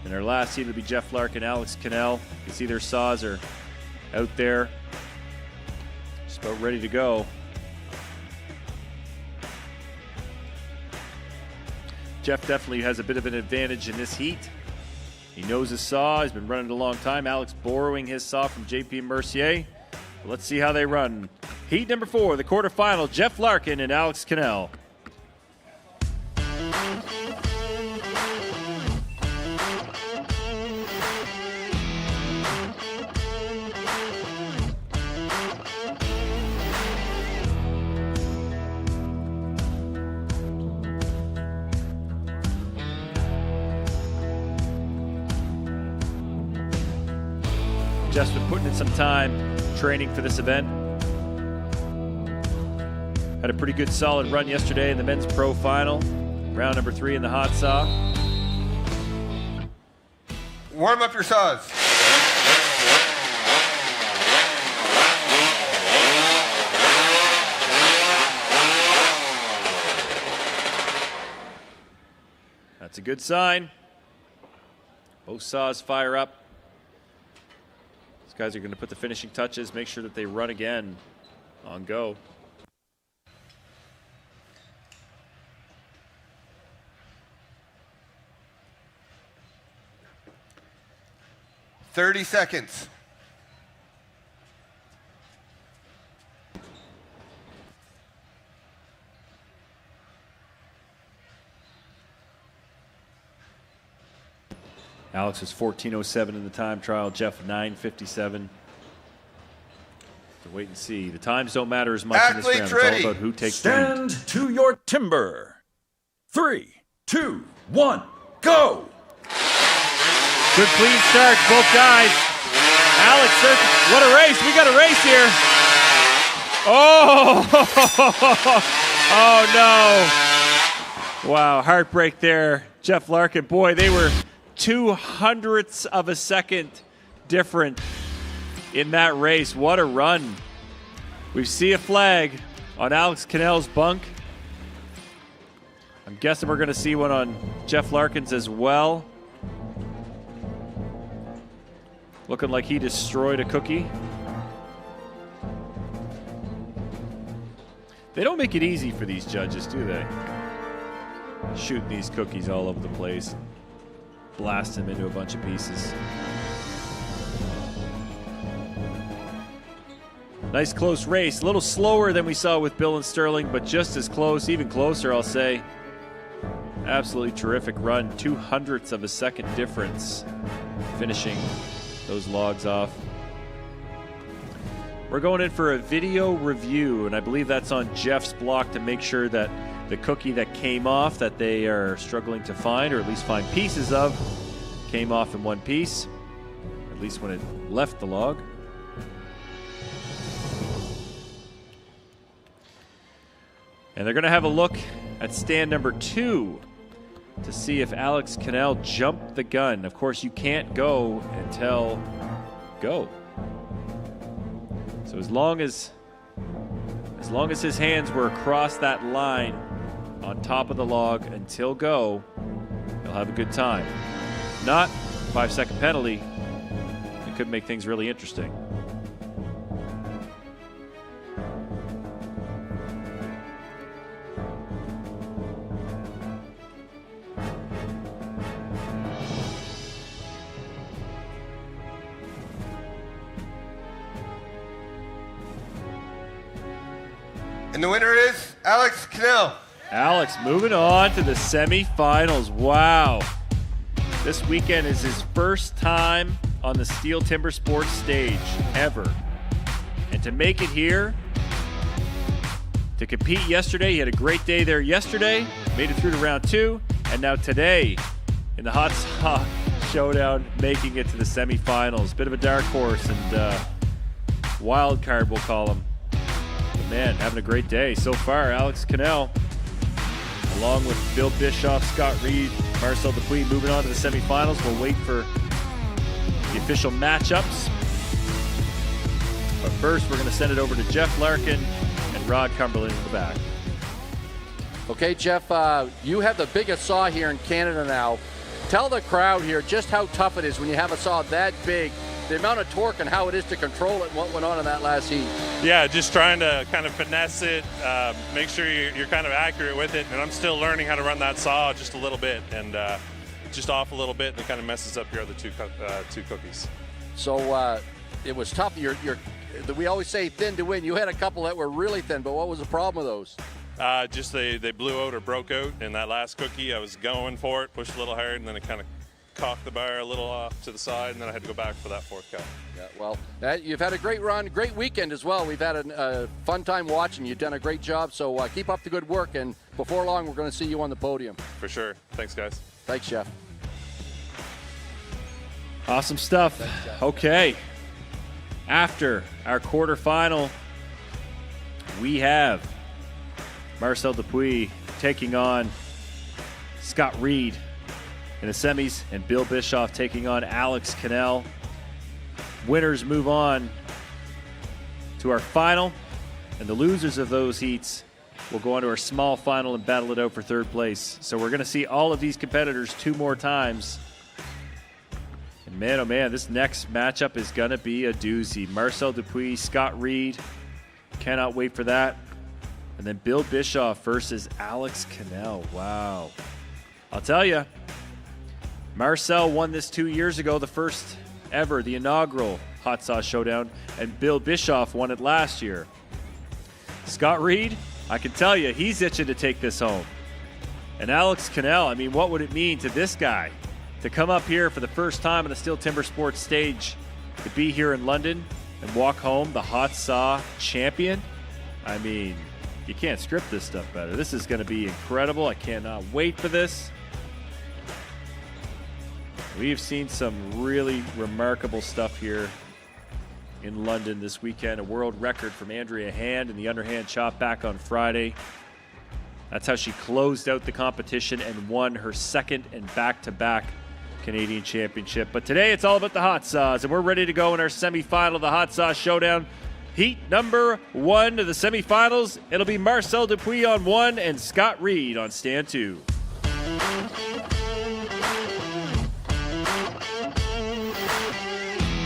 And our last team will be Jeff Larkin, Alex Cannell. You can see their saws are out there. Just about ready to go. Jeff definitely has a bit of an advantage in this heat. He knows his saw. He's been running it a long time. Alex borrowing his saw from JP Mercier. Let's see how they run. Heat number 4, the quarterfinal, Jeff Larkin and Alex Cannell. Jeff's been putting in some time training for this event. Had a pretty good solid run yesterday in the men's pro final. Round number 3 in the hot saw.
Warm up your saws.
That's a good sign. Both saws fire up. These guys are going to put the finishing touches, make sure that they run again on go.
$30 seconds.
Alex was 14:07 in the time trial. Jeff 9:57. So wait and see. The times don't matter as much in this round. It's all about who takes the lead.
Stand to your timber. 3, 2, 1, go!
Good clean start, both guys. Alex, what a race. We got a race here. Oh, oh no. Wow, heartbreak there. Jeff Larkin, boy, they were 0.02 of a second different in that race. What a run. We see a flag on Alex Cannell's bunk. I'm guessing we're going to see one on Jeff Larkin's as well. Looking like he destroyed a cookie. They don't make it easy for these judges, do they? Shooting these cookies all over the place. Blast them into a bunch of pieces. Nice close race. A little slower than we saw with Bill and Sterling, but just as close, even closer, I'll say. Absolutely terrific run. 0.02 of a second difference finishing those logs off. We're going in for a video review, and I believe that's on Jeff's block to make sure that the cookie that came off that they are struggling to find, or at least find pieces of, came off in one piece, at least when it left the log. And they're going to have a look at stand number 2 to see if Alex Cannell jumped the gun. Of course, you can't go until go. So as long as his hands were across that line on top of the log until go, he'll have a good time. Not 5-second penalty. It could make things really interesting.
And the winner is Alex Cannell.
Alex moving on to the semifinals. Wow. This weekend is his first time on the STIHL Timbersports stage ever. And to make it here, to compete yesterday, he had a great day there yesterday, made it through to round 2, and now today in the Hot Saw Showdown, making it to the semifinals. Bit of a dark horse and wild card, we'll call him. Man, having a great day so far. Alex Cannell, along with Bill Bischoff, Scott Reed, Marcel Dupuis, moving on to the semifinals. We'll wait for the official matchups. But first, we're going to send it over to Jeff Larkin and Rod Cumberland in the back.
Okay, Jeff, you have the biggest saw here in Canada now. Tell the crowd here just how tough it is when you have a saw that big, the amount of torque and how it is to control it and what went on in that last heat.
Yeah, just trying to kind of finesse it, make sure you're kind of accurate with it. And I'm still learning how to run that saw just a little bit, and just off a little bit, and it kind of messes up your other two cookies.
So it was tough. We always say thin to win. You had a couple that were really thin, but what was the problem with those?
Just they blew out or broke out in that last cookie. I was going for it, pushed a little hard, and then it kind of cocked the bar a little off to the side, and then I had to go back for that fourth cut.
Yeah, well, you've had a great run, great weekend as well. We've had a fun time watching. You've done a great job, so keep up the good work, and before long, we're going to see you on the podium.
For sure. Thanks, guys.
Thanks, Jeff.
Awesome stuff.
Thanks, Jeff.
Okay. After our quarterfinal, we have Marcel Dupuis taking on Scott Reed in the semis, and Bill Bischoff taking on Alex Cannell. Winners move on to our final, and the losers of those heats will go on to our small final and battle it out for third place. So we're going to see all of these competitors 2 more times. And man, oh man, this next matchup is going to be a doozy. Marcel Dupuis, Scott Reed, cannot wait for that. And then Bill Bischoff versus Alex Cannell. Wow. I'll tell you, Marcel won this 2 years ago, the first ever, the inaugural Hot Sauce Showdown, and Bill Bischoff won it last year. Scott Reed, I can tell you, he's itching to take this home. And Alex Cannell, I mean, what would it mean to this guy to come up here for the first time on the STIHL Timbersports stage, to be here in London and walk home the Hot Saw champion? I mean, you can't script this stuff better. This is going to be incredible. I cannot wait for this. We've seen some really remarkable stuff here in London this weekend. A world record from Andrea Hand in the underhand chop back on Friday. That's how she closed out the competition and won her second and back-to-back Canadian Championship. But today it's all about the Hot Saws, and we're ready to go in our semifinal of the Hot Sauce Showdown. Heat number 1 of the semifinals. It'll be Marcel Dupuis on 1 and Scott Reed on stand 2.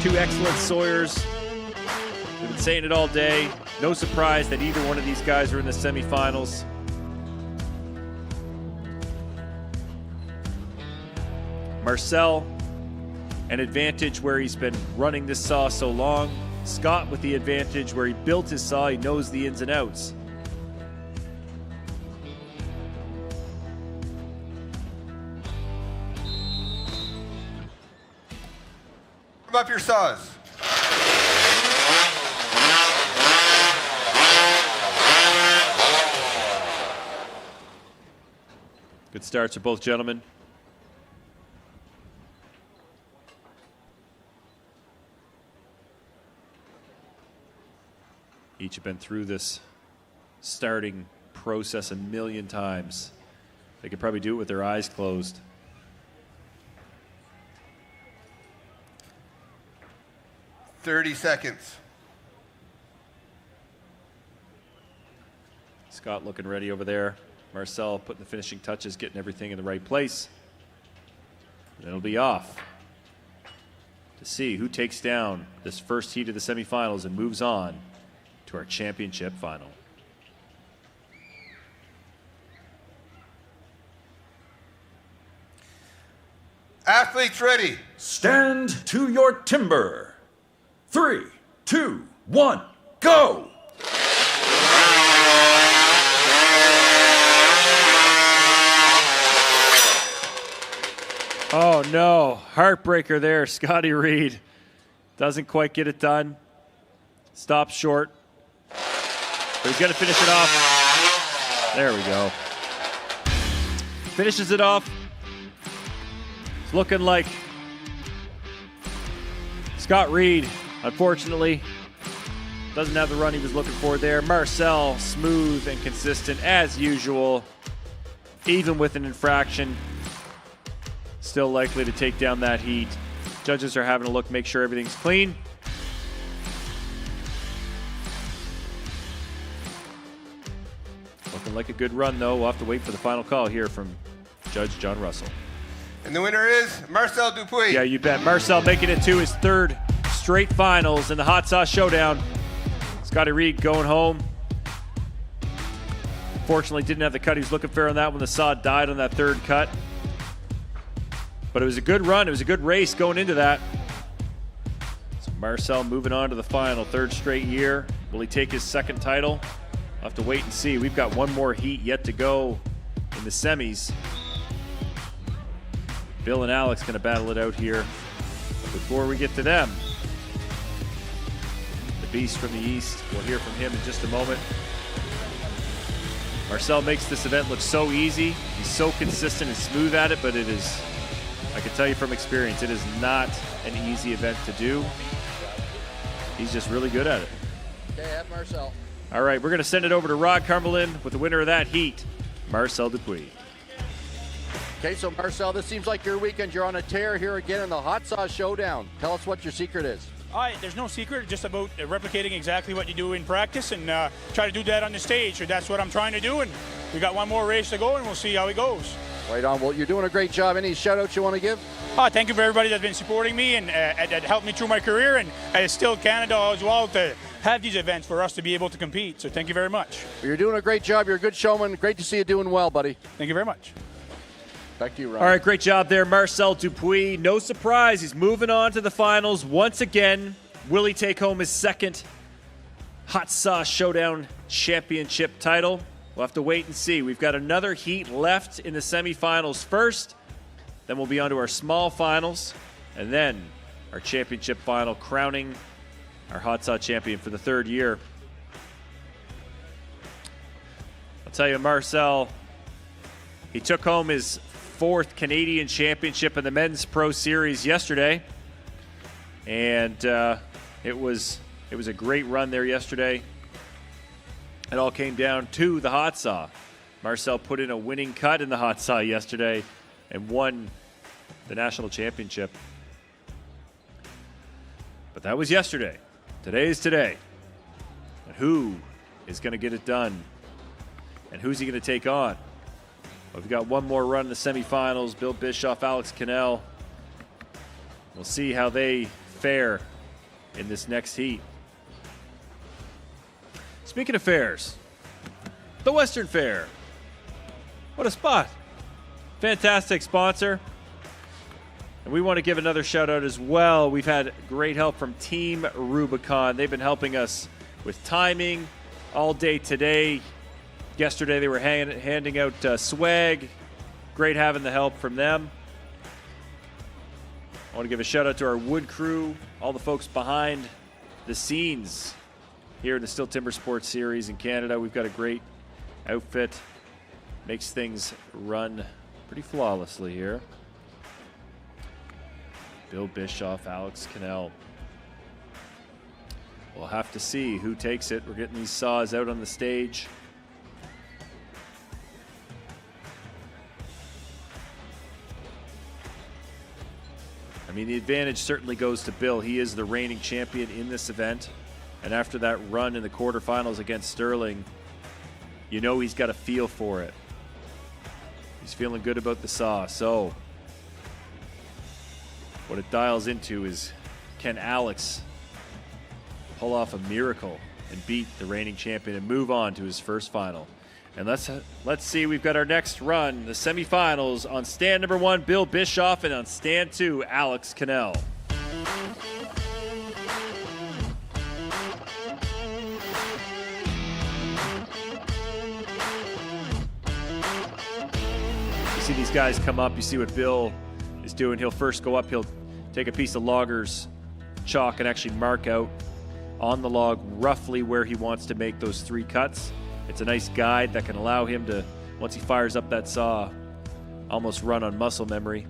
Two excellent Sawyers. We've been saying it all day. No surprise that either one of these guys are in the semifinals. Marcel, an advantage where he's been running this saw so long. Scott with the advantage where he built his saw. He knows the ins and outs.
Warm up your saws.
Good starts for both gentlemen. Each have been through this starting process a million times. They could probably do it with their eyes closed.
"30 seconds.
Scott looking ready over there. Marcel putting the finishing touches, getting everything in the right place. And it'll be off to see who takes down this first heat of the semifinals and moves on to our championship final.
Athletes ready.
Stand to your timber. 3, 2, 1, go!
Oh no, heartbreaker there. Scotty Reed doesn't quite get it done. Stops short. But he's going to finish it off. There we go. Finishes it off. It's looking like Scott Reed, unfortunately, doesn't have the run he was looking for there. Marcel, smooth and consistent as usual, even with an infraction. Still likely to take down that heat. Judges are having a look, make sure everything's clean. Looking like a good run, though. We'll have to wait for the final call here from Judge John Russell.
And the winner is Marcel Dupuis.
Yeah, you bet. Marcel making it to his third straight finals in the Hot Sauce Showdown. Scotty Reed going home. Fortunately, didn't have the cut he was looking for on that one. The saw died on that third cut. But it was a good run. It was a good race going into that. So Marcel moving on to the final, third straight year. Will he take his second title? We'll have to wait and see. We've got one more heat yet to go in the semis. Bill and Alex going to battle it out here. But before we get to them, the beast from the east, we'll hear from him in just a moment. Marcel makes this event look so easy. He's so consistent and smooth at it, but it is, I can tell you from experience, it is not an easy event to do. He's just really good at it.
Okay, at Marcel.
All right, we're going to send it over to Rod Carmelin with the winner of that heat, Marcel Dupuis.
Okay, so Marcel, this seems like your weekend. You're on a tear here again in the Hot Sauce Showdown. Tell us what your secret is.
There's no secret, just about replicating exactly what you do in practice and try to do that on the stage. So that's what I'm trying to do, and we got one more race to go, and we'll see how it goes.
Right on. Well, you're doing a great job. Any shout-outs you want to give?
Thank you for everybody that's been supporting me and that helped me through my career, and still Canada as well to have these events for us to be able to compete. So thank you very much.
Well, you're doing a great job. You're a good showman. Great to see you doing well, buddy.
Thank you very much.
Back to you, Ron.
All right, great job there, Marcel Dupuis. No surprise, he's moving on to the finals once again. Will he take home his second Hot Sauce Showdown championship title? We'll have to wait and see. We've got another heat left in the semifinals first. Then we'll be on to our small finals. And then our championship final, crowning our Hot Sauce champion for the third year. I'll tell you, Marcel, he took home his fourth Canadian championship in the Men's Pro Series yesterday. And it was a great run there yesterday. It all came down to the Hot Saw. Marcel put in a winning cut in the Hot Saw yesterday and won the national championship. But that was yesterday. Today is today. And who is going to get it done? And who's he going to take on? Well, we've got one more run in the semifinals. Bill Bischoff, Alex Cannell. We'll see how they fare in this next heat. Speaking of fairs, the Western Fair. What a spot. Fantastic sponsor. And we want to give another shout out as well. We've had great help from Team Rubicon. They've been helping us with timing all day today. Yesterday they were handing out swag. Great having the help from them. I want to give a shout out to our wood crew, all the folks behind the scenes here in the STIHL Timbersports Series in Canada. We've got a great outfit. Makes things run pretty flawlessly here. Bill Bischoff, Alex Cannell. We'll have to see who takes it. We're getting these saws out on the stage. I mean, the advantage certainly goes to Bill. He is the reigning champion in this event. And after that run in the quarterfinals against Sterling, you know he's got a feel for it. He's feeling good about the saw. So what it dials into is, can Alex pull off a miracle and beat the reigning champion and move on to his first final? And let's see, we've got our next run, the semifinals. On stand number 1, Bill Bischoff, and on stand 2, Alex Cannell. You see these guys come up, you see what Bill is doing. He'll first go up, he'll take a piece of logger's chalk and actually mark out on the log roughly where he wants to make those 3 cuts. It's a nice guide that can allow him to, once he fires up that saw, almost run on muscle memory.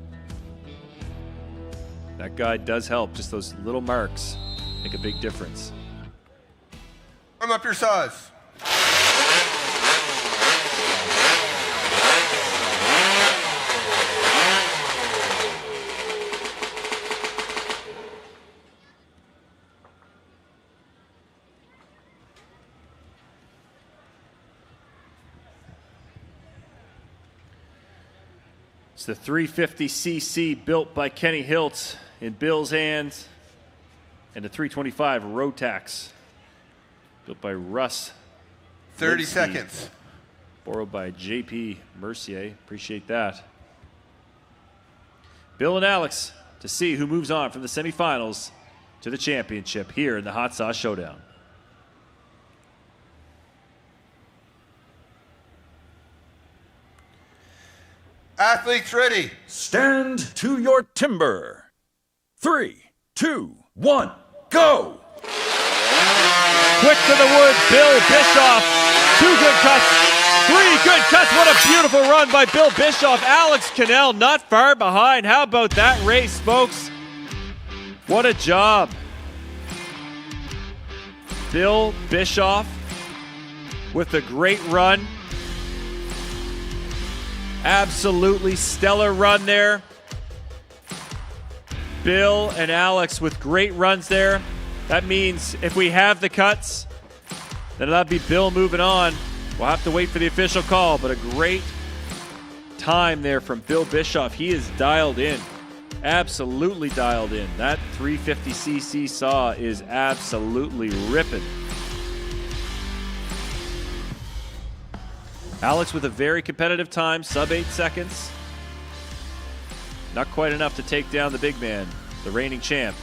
That guide does help. Just those little marks make a big difference.
Warm up your saws.
It's the 350cc built by Kenny Hilt in Bill's hands, and the 325 Rotax built by Russ.
30
Linsky,
seconds.
Borrowed by JP Mercier. Appreciate that. Bill and Alex to see who moves on from the semifinals to the championship here in the Hot Sauce Showdown.
Athletes ready.
Stand to your timber. 3, 2, 1, go!
Quick to the wood, Bill Bischoff. 2 good cuts, 3 good cuts. What a beautiful run by Bill Bischoff. Alex Cannell not far behind. How about that race, folks? What a job. Bill Bischoff with a great run. Absolutely stellar run there. Bill and Alex with great runs there. That means if we have the cuts, then that'll be Bill moving on. We'll have to wait for the official call, but a great time there from Bill Bischoff. He is dialed in, absolutely dialed in. That 350cc saw is absolutely ripping. Alex with a very competitive time, sub 8 seconds. Not quite enough to take down the big man, the reigning champ.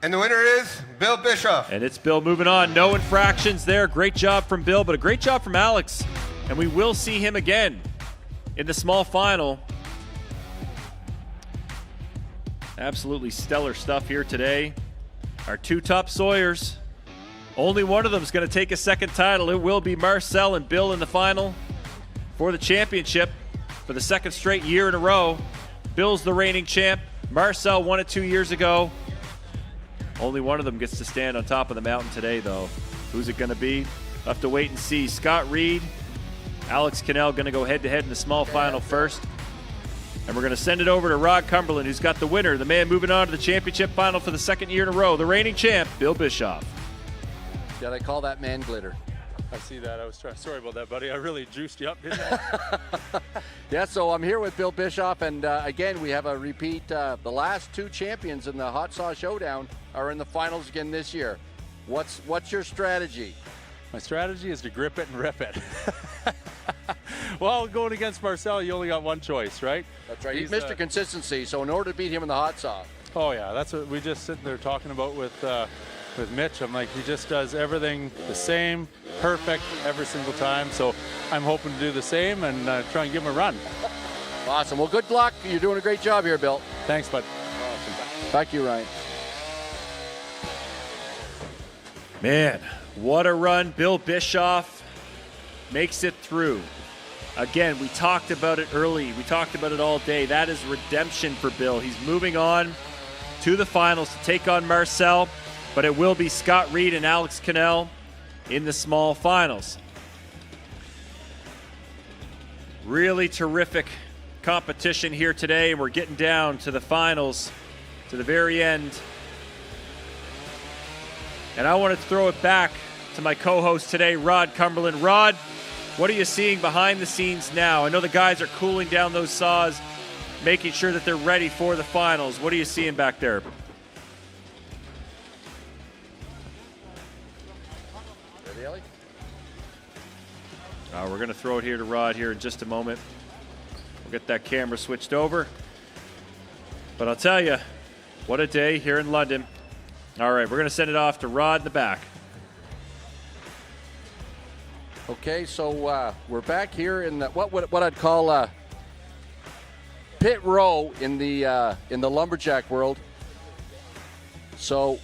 And the winner is Bill Bischoff.
And it's Bill moving on. No infractions there. Great job from Bill, but a great job from Alex. And we will see him again in the small final. Absolutely stellar stuff here today. Our 2 top Sawyers. Only one of them is going to take a second title. It will be Marcel and Bill in the final for the championship for the 2nd straight year in a row. Bill's the reigning champ. Marcel won it 2 years ago. Only one of them gets to stand on top of the mountain today, though. Who's it going to be? We'll have to wait and see. Scott Reed, Alex Cannell going to go head-to-head in the small final first. And we're going to send it over to Rod Cumberland, who's got the winner, the man moving on to the championship final for the 2nd year in a row, the reigning champ, Bill Bischoff.
Did I call that man glitter?
I see that. I was trying. Sorry about that, buddy. I really juiced you up, didn't I?
Yeah, so I'm here with Bill Bischoff, and again, we have a repeat. The last 2 champions in the Hot Sauce Showdown are in the finals again this year. What's your strategy?
My strategy is to grip it and rip it. Well, going against Marcel, you only got one choice, right?
That's right. He's Mr. Consistency, so in order to beat him in the hot saw.
Oh, yeah. That's what we just sitting there talking about with Mitch. I'm like, he just does everything the same, perfect every single time. So I'm hoping to do the same and try and give him a run.
Awesome. Well, good luck. You're doing a great job here, Bill.
Thanks, bud.
Awesome. Thank you, Ryan.
Man, what a run. Bill Bischoff makes it through. Again, we talked about it early. We talked about it all day. That is redemption for Bill. He's moving on to the finals to take on Marcel, but it will be Scott Reed and Alex Cannell in the small finals. Really terrific competition here today. We're getting down to the finals, to the very end. And I want to throw it back to my co-host today, Rod Cumberland. Rod, what are you seeing behind the scenes now? I know the guys are cooling down those saws, making sure that they're ready for the finals. What are you seeing back there? We're going to throw it here to Rod here in just a moment. We'll get that camera switched over. But I'll tell you, what a day here in London. All right, we're going to send it off to Rod in the back.
Okay, so we're back here in the, what I'd call pit row in the lumberjack world. So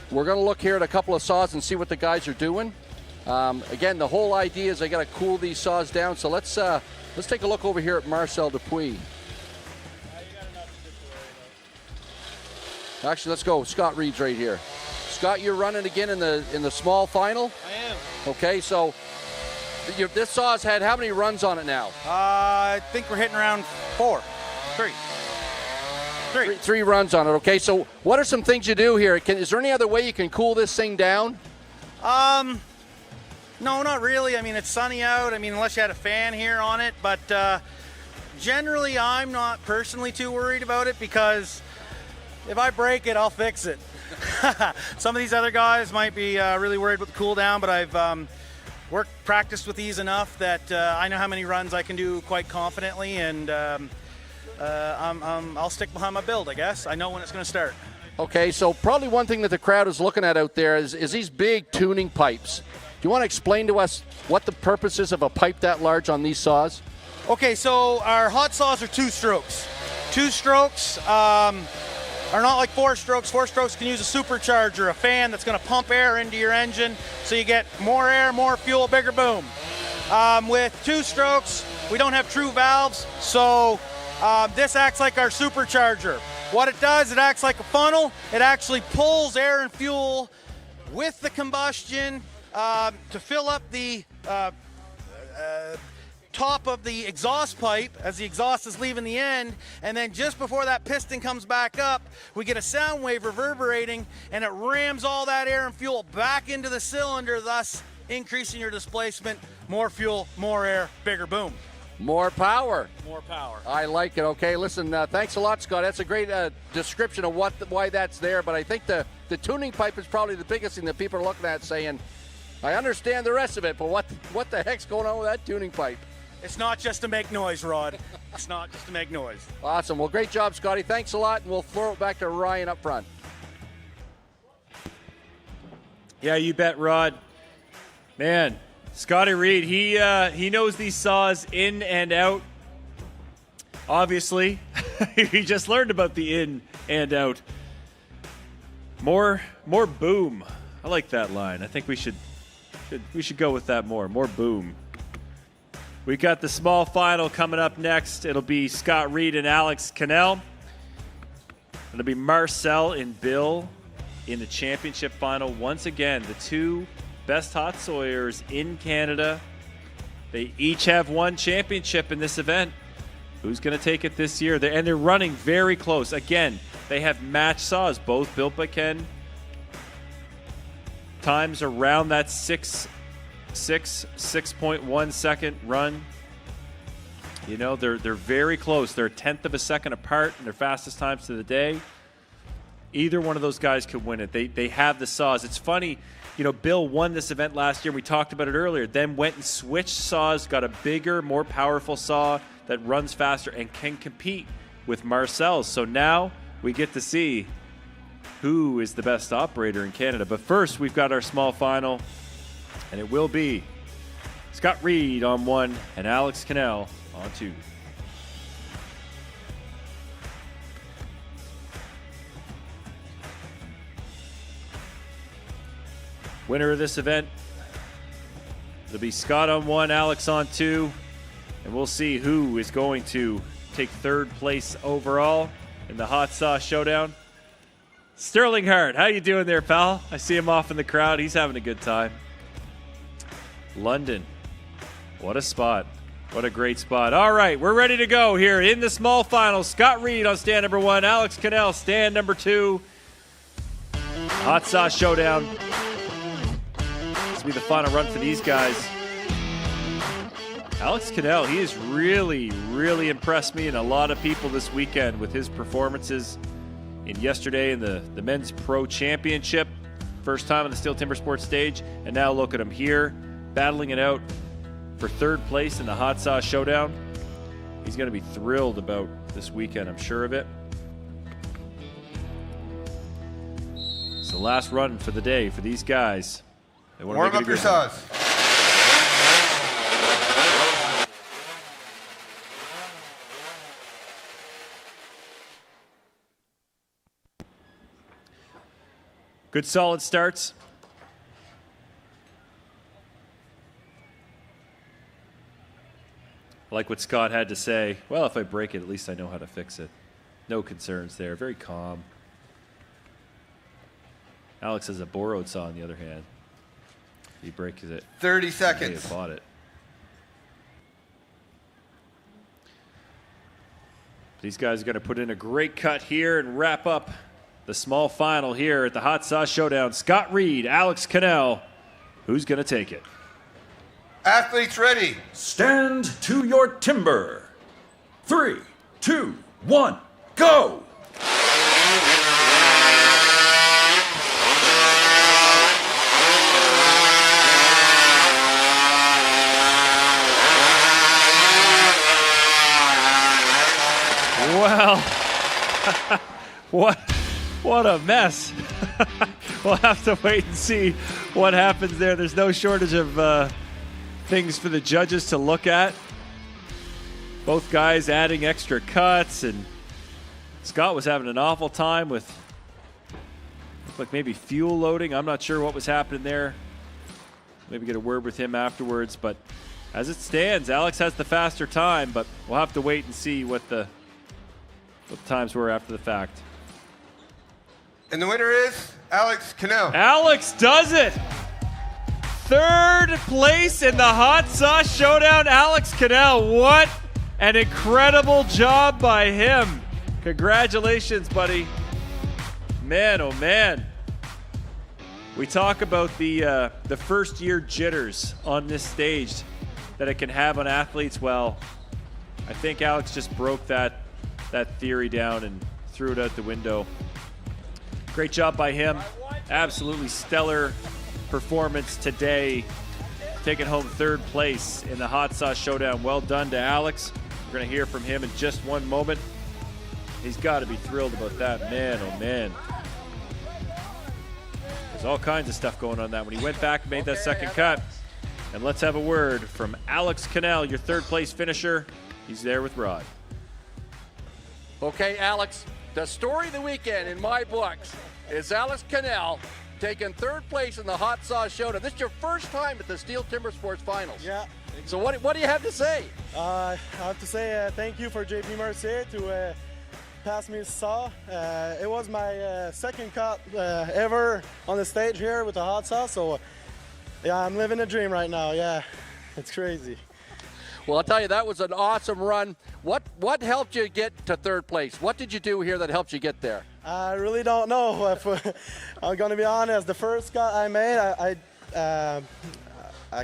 we're going to look here at a couple of saws and see what the guys are doing. Again, the whole idea is I got to cool these saws down. So let's take a look over here at Marcel Dupuis. Actually, let's go. Scott Reed's right here. Scott, you're running again in the small final?
I am.
Okay, so this saw's had how many runs on it now?
I think we're hitting around three
runs on it. Okay, so what are some things you do here? Is there any other way you can cool this thing down?
No, not really. I mean, it's sunny out. I mean, unless you had a fan here on it. But generally, I'm not personally too worried about it because if I break it, I'll fix it. Some of these other guys might be really worried about the cool down, but I've practiced with these enough that I know how many runs I can do quite confidently, and I'll stick behind my build, I guess. I know when it's going to start.
Okay, so probably one thing that the crowd is looking at out there is these big tuning pipes. Do you want to explain to us what the purpose is of a pipe that large on these saws?
Okay, so our hot saws are 2 strokes. 2 strokes are not like 4 strokes. 4 strokes can use a supercharger, a fan that's going to pump air into your engine so you get more air, more fuel, bigger boom. With 2 strokes, we don't have true valves, so this acts like our supercharger. What it does, it acts like a funnel. It actually pulls air and fuel with the combustion to fill up the top of the exhaust pipe as the exhaust is leaving the end, and then just before that piston comes back up, we get a sound wave reverberating, and it rams all that air and fuel back into the cylinder, thus increasing your displacement. More fuel, more air, bigger boom.
More power.
More power.
I like it. Okay, listen, thanks a lot, Scott. That's a great description of why that's there, but I think the tuning pipe is probably the biggest thing that people are looking at, saying, I understand the rest of it, but what the heck's going on with that tuning pipe?
It's not just to make noise, Rod. It's not just to make noise.
Awesome. Well, great job, Scotty. Thanks a lot, and we'll throw it back to Ryan up front.
Yeah, you bet, Rod. Man, Scotty Reed, he knows these saws in and out. Obviously, he just learned about the in and out. More boom. I like that line. I think we should go with that more. More boom. We got the small final coming up next. It'll be Scott Reed and Alex Cannell. It'll be Marcel and Bill in the championship final. Once again, the 2 best hot sawyers in Canada. They each have 1 championship in this event. Who's going to take it this year? They're running very close. Again, they have match saws, both built by Ken. Times around that 6.1 second run. You know, they're very close. They're 1/10 of a second apart in their fastest times to the day. Either one of those guys could win it. They have the saws. It's funny, Bill won this event last year. We talked about it earlier. Then went and switched saws, got a bigger, more powerful saw that runs faster and can compete with Marcel's. So now we get to see who is the best operator in Canada. But first, we've got our small final, and it will be Scott Reed on 1 and Alex Cannell on 2. Winner of this event, it'll be Scott on 1, Alex on 2, and we'll see who is going to take third place overall in the Hot Sauce Showdown. Sterling Hart, how you doing there, pal? I see him off in the crowd. He's having a good time. London, what a spot. What a great spot. All right, we're ready to go here in the small final. Scott Reed on stand number 1, Alex Cannell stand number 2. Hot Sauce Showdown. Be the final run for these guys. Alex Cannell, he has really, really impressed me and a lot of people this weekend with his performances in yesterday in the Men's Pro Championship. First time on the Steel Timber Sports stage, and now look at him here, battling it out for third place in the Hot Sauce Showdown. He's going to be thrilled about this weekend, I'm sure of it. It's the last run for the day for these guys.
Warm up your saws.
Good solid starts. I like what Scott had to say. Well, if I break it, at least I know how to fix it. No concerns there. Very calm. Alex has a borrowed saw on the other hand. He breaks it.
30 seconds.
He bought it. These guys are going to put in a great cut here and wrap up the small final here at the Hot Sauce Showdown. Scott Reed, Alex Cannell. Who's going to take it?
Athletes ready.
Stand to your timber. 3, 2, 1, go!
Well, what a mess. We'll have to wait and see what happens there. There's no shortage of things for the judges to look at. Both guys adding extra cuts, and Scott was having an awful time with like maybe fuel loading. I'm not sure what was happening there. Maybe get a word with him afterwards, but as it stands, Alex has the faster time, but we'll have to wait and see what the times were after the fact.
And the winner is Alex Cannell.
Alex does it! Third place in the Hot Sauce Showdown, Alex Cannell. What an incredible job by him. Congratulations, buddy. Man, oh man. We talk about the first year jitters on this stage that it can have on athletes. Well, I think Alex just broke that theory down and threw it out the window. Great job by him. Absolutely stellar performance today. Taking home third place in the Hot Sauce Showdown. Well done to Alex. We're going to hear from him in just one moment. He's got to be thrilled about that. Man, oh man. There's all kinds of stuff going on that when he went back and made that second cut. And let's have a word from Alex Cannell, your third place finisher. He's there with Rod.
Okay, Alex, the story of the weekend in my books is Alex Cannell taking third place in the Hot Sauce Showdown. This is your first time at the Steel Timber Sports Finals.
Yeah.
So what do you have to say?
I have to say thank you for JP Mercier to pass me his saw. It was my second cut ever on the stage here with the Hot Sauce. So yeah, I'm living a dream right now. Yeah, it's crazy.
Well, I'll tell you, that was an awesome run. What helped you get to third place? What did you do here that helped you get there?
I really don't know. I'm going to be honest. The first cut I made, I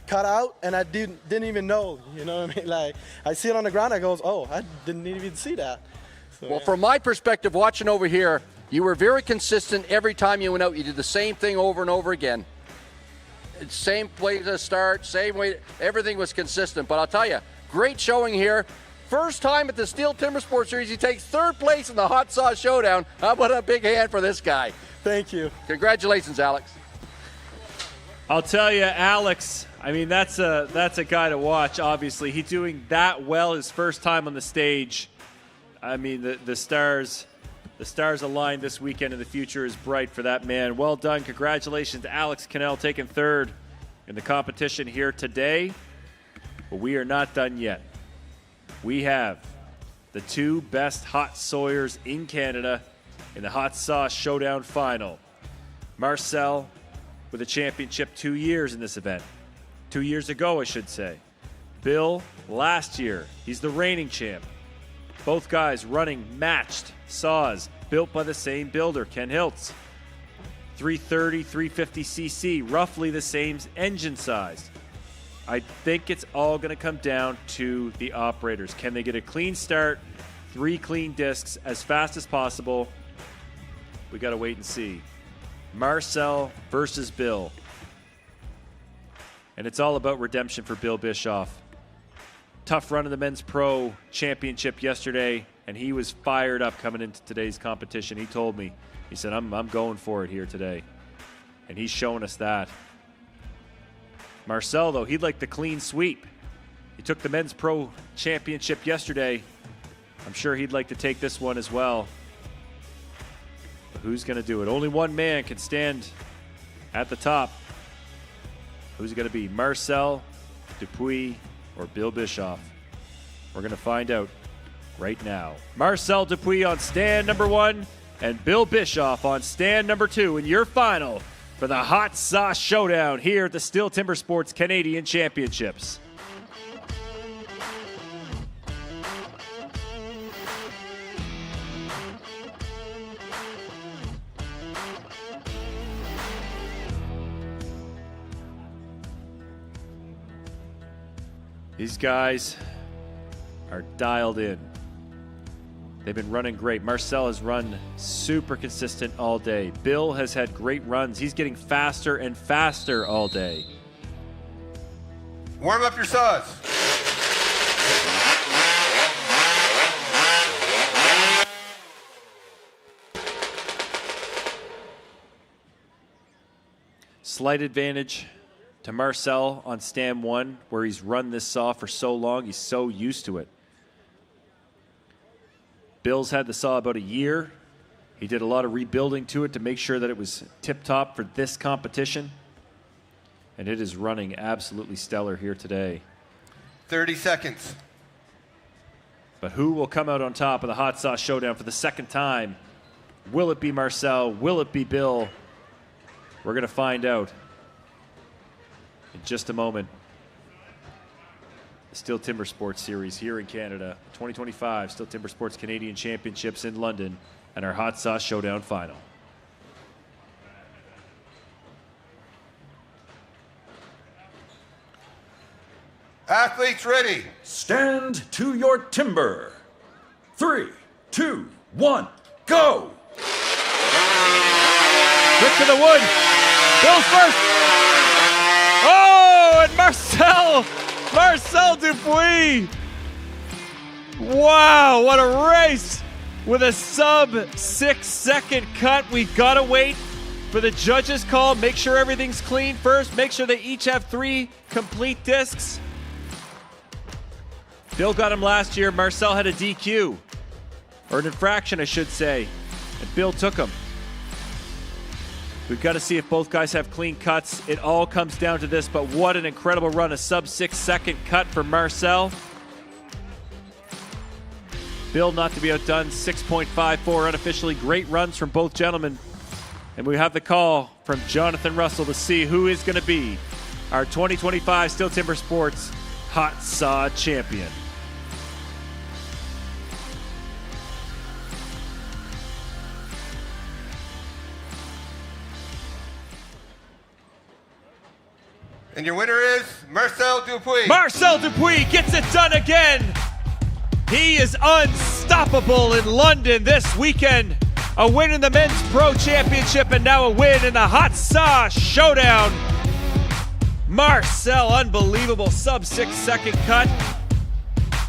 cut out and I didn't even know. You know what I mean? Like, I see it on the ground. I goes, oh, I didn't even see that. So,
well, from my perspective, watching over here, you were very consistent every time you went out. You did the same thing over and over again. same place to start, same way. Everything was consistent. But I'll tell you, great showing here. First time at the STIHL Timbersport Series, he takes third place in the Hot Sauce Showdown. How about a big hand for this guy?
Thank you.
Congratulations, Alex.
I'll tell you, Alex, I mean, that's a guy to watch, obviously. He's doing that well his first time on the stage. I mean, the stars aligned this weekend, and the future is bright for that man. Well done. Congratulations to Alex Cannell taking third in the competition here today. But we are not done yet. We have the two best hot sawyers in Canada in the Hot Sauce Showdown final. Marcel with a championship 2 years in this event. 2 years ago, I should say. Bill, last year, he's the reigning champ. Both guys running matched saws built by the same builder, Ken Hiltz. 330, 350cc, roughly the same engine size. I think it's all going to come down to the operators. Can they get a clean start, 3 clean discs as fast as possible? We got to wait and see. Marcel versus Bill. And it's all about redemption for Bill Bischoff. Tough run in the Men's Pro Championship yesterday, and he was fired up coming into today's competition. He told me, he said, I'm going for it here today. And he's showing us that. Marcel, though, he'd like the clean sweep. He took the Men's Pro Championship yesterday. I'm sure he'd like to take this one as well. But who's going to do it? Only one man can stand at the top. Who's it going to be? Marcel, Dupuis, or Bill Bischoff? We're going to find out right now. Marcel Dupuis on stand number 1 and Bill Bischoff on stand number 2 in your final for the Hot Sauce Showdown here at the STIHL Timbersports Canadian Championships. These guys are dialed in. They've been running great. Marcel has run super consistent all day. Bill has had great runs. He's getting faster and faster all day.
Warm up your saws.
Slight advantage to Marcel on stand 1, where he's run this saw for so long. He's so used to it. Bill's had the saw about a year. He did a lot of rebuilding to it to make sure that it was tip-top for this competition. And it is running absolutely stellar here today.
30 seconds.
But who will come out on top of the Hot Sauce Showdown for the second time? Will it be Marcel? Will it be Bill? We're going to find out in just a moment. The STIHL Timbersports Series here in Canada, 2025 STIHL Timbersports Canadian Championships in London, and our Hot Sauce Showdown final.
Athletes ready.
Stand to your timber. 3, 2, 1, go!
Quick to the wood. Bill's first. Oh, and Marcel Dupuis. Wow, what a race with a sub 6-second cut. We've got to wait for the judges' call. Make sure everything's clean first. Make sure they each have 3 complete discs. Bill got him last year. Marcel had a DQ, or an infraction, I should say, and Bill took him. We've got to see if both guys have clean cuts. It all comes down to this, but what an incredible run. A sub 6-second cut for Marcel. Bill not to be outdone, 6.54 unofficially. Great runs from both gentlemen. And we have the call from Jonathan Russell to see who is going to be our 2025 STIHL Timbersports Hot Saw champion.
And your winner is Marcel Dupuis.
Marcel Dupuis gets it done again. He is unstoppable in London this weekend. A win in the Men's Pro Championship and now a win in the Hot Sauce Showdown.
Marcel, unbelievable sub 6 second cut.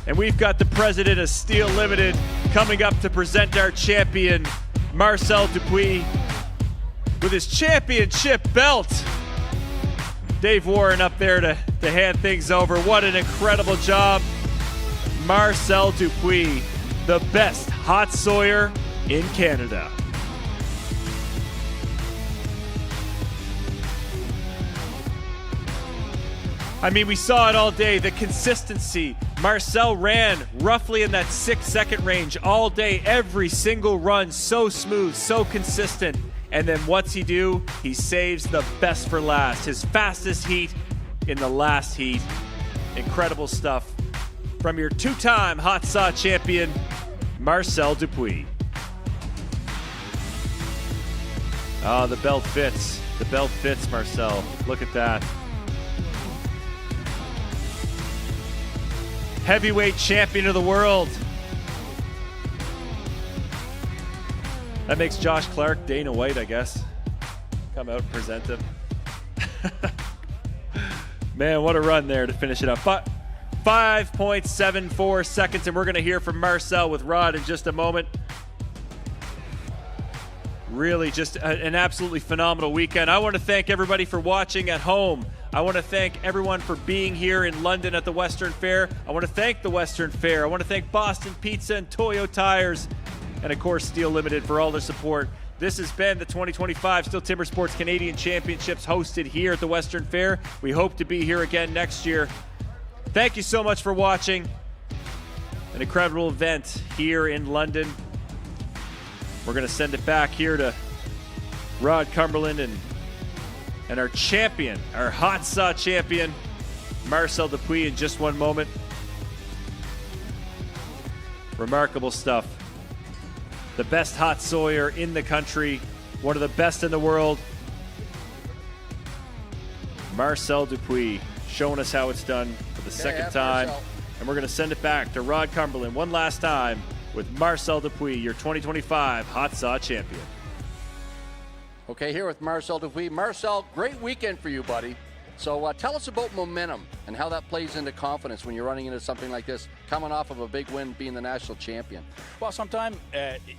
And we've got the president of STIHL Limited coming up to present our champion, Marcel Dupuis, with his championship belt. Dave Warren up there to hand things over. What an incredible job. Marcel Dupuis, the best hot sawyer in Canada. I mean, we saw it all day, the consistency. Marcel ran roughly in that 6 second range all day, every single run, so smooth, so consistent. And then what's he do? He saves the best for last. His fastest heat in the last heat. Incredible stuff from your two-time hot saw champion, Marcel Dupuis. Oh, the belt fits. The belt fits, Marcel. Look at that. Heavyweight champion of the world. That makes Josh Clark Dana White, I guess. Come out and present him. Man, what a run there to finish it up. 5.74 seconds, and we're going to hear from Marcel with Rod in just a moment. Really just an absolutely phenomenal weekend. I want to thank everybody for watching at home. I want to thank everyone for being here in London at the Western Fair. I want to thank the Western Fair. I want to thank Boston Pizza and Toyo Tires, and of course STIHL Limited for all their support. This has been the 2025 STIHL Timbersports Canadian Championships hosted here at the Western Fair. We hope to be here again next year. Thank you so much for watching. An incredible event here in London. We're going to send it back here to Rod Cumberland and our champion, our hot saw champion, Marcel Dupuis, in just one moment. Remarkable stuff. The best hot sawyer in the country, one of the best in the world. Marcel Dupuis showing us how it's done for the second time.
Marcel.
And we're going to send it back to Rod Cumberland one last time with Marcel Dupuis, your 2025 hot saw champion.
Okay, here with Marcel Dupuis. Marcel, great weekend for you, buddy. So tell us about momentum and how that plays into confidence when you're running into something like this, coming off of a big win, being the national champion.
Well, sometimes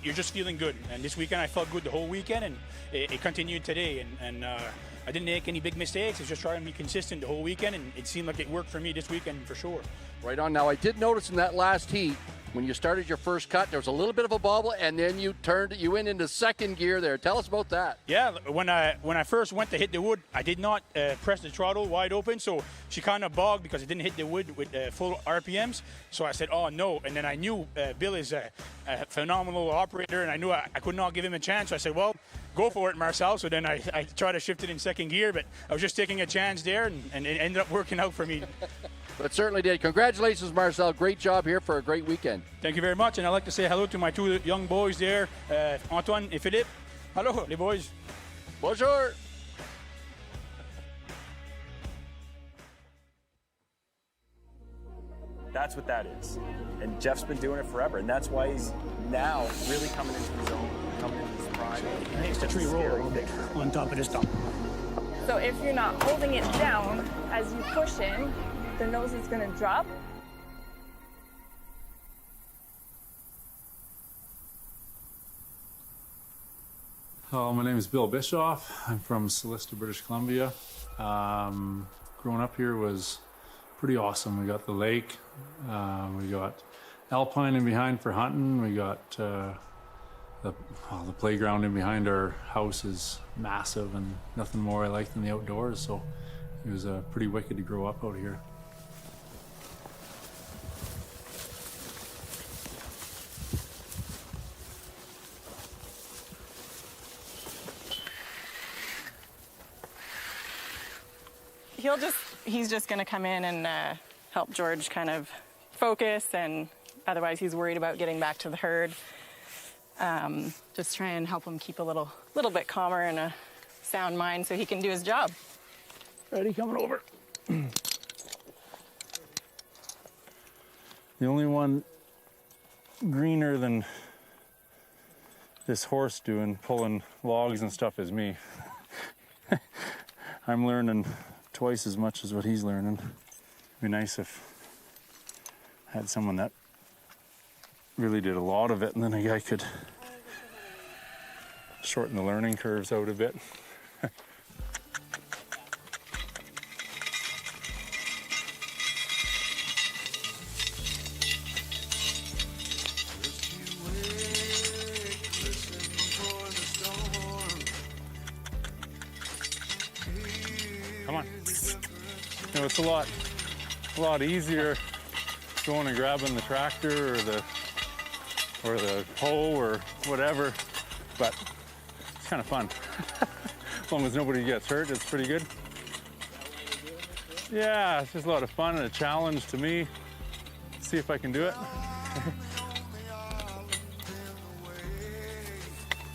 you're just feeling good. And this weekend I felt good the whole weekend, and it continued today. And I didn't make any big mistakes. I was just trying to be consistent the whole weekend, and it seemed like it worked for me this weekend for sure.
Right on. Now, I did notice in that last heat, when you started your first cut, there was a little bit of a bobble, and then you went into second gear there. Tell us about that.
Yeah, when I first went to hit the wood, I did not press the throttle wide open, so she kind of bogged because it didn't hit the wood with full RPMs. So I said, oh no, and then I knew Bill is a phenomenal operator, and I knew I could not give him a chance. So I said, well, go for it, Marcel. So then I tried to shift it in second gear, but I was just taking a chance there, and it ended up working out for me.
But it certainly did. Congratulations, Marcel. Great job here for a great weekend.
Thank you very much, and I'd like to say hello to my two young boys there, Antoine and Philippe. Hello, les boys.
Bonjour.
That's what that is. And Jeff's been doing it forever, and that's why he's now really coming into his own, coming into his prime.
I think it's the tree roll a little bit on top of this stump.
So if you're not holding it down as you push in, the nose is going to drop.
Hello, my name is Bill Bischoff. I'm from Celesta, British Columbia. Growing up here was pretty awesome. We got the lake, we got alpine in behind for hunting. We got the playground in behind our house is massive, and nothing more I like than the outdoors. So it was pretty wicked to grow up out here.
He's just going to come in and help George kind of focus, and otherwise he's worried about getting back to the herd. Just try and help him keep a little bit calmer and a sound mind so he can do his job.
Ready, coming over. The only one greener than this horse pulling logs and stuff is me. I'm learning
twice as much as what he's learning. It'd be nice if I had someone that really did a lot of it, and then a guy could shorten the learning curves out a bit. Come on. You know, it's a lot easier going and grabbing the tractor or the hoe or whatever, but it's kind of fun. As long as nobody gets hurt, it's pretty good. Yeah, it's just a lot of fun and a challenge to me. See if I can do it.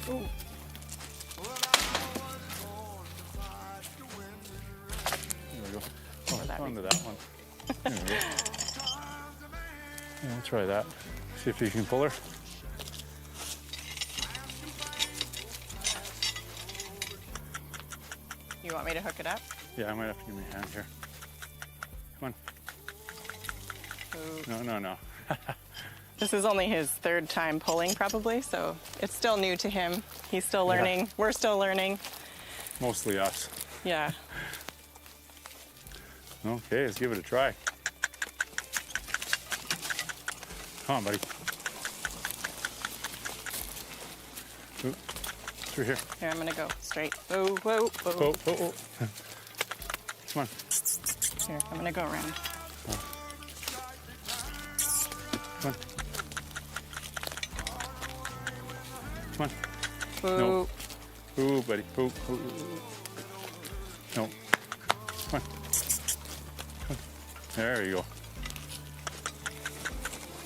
Ooh. There we go. Oh, onto that one. There we go. Yeah, we'll try that. See if you can pull her.
You want me to hook it up?
Yeah, I might have to give me a hand here. Come on.
Ooh.
No.
This is only his third time pulling probably, so it's still new to him. He's still learning. Yeah. We're still learning.
Mostly us.
Yeah.
Okay, let's give it a try. Come on, buddy. Ooh, through here.
Here, I'm gonna go straight. Whoa, whoa, whoa.
Oh, oh, oh. Come on.
Here, I'm gonna go around.
Come on. Come on.
Whoa.
No. Ooh, buddy. Ooh, ooh, ooh. No. Come on. Come on. There you go.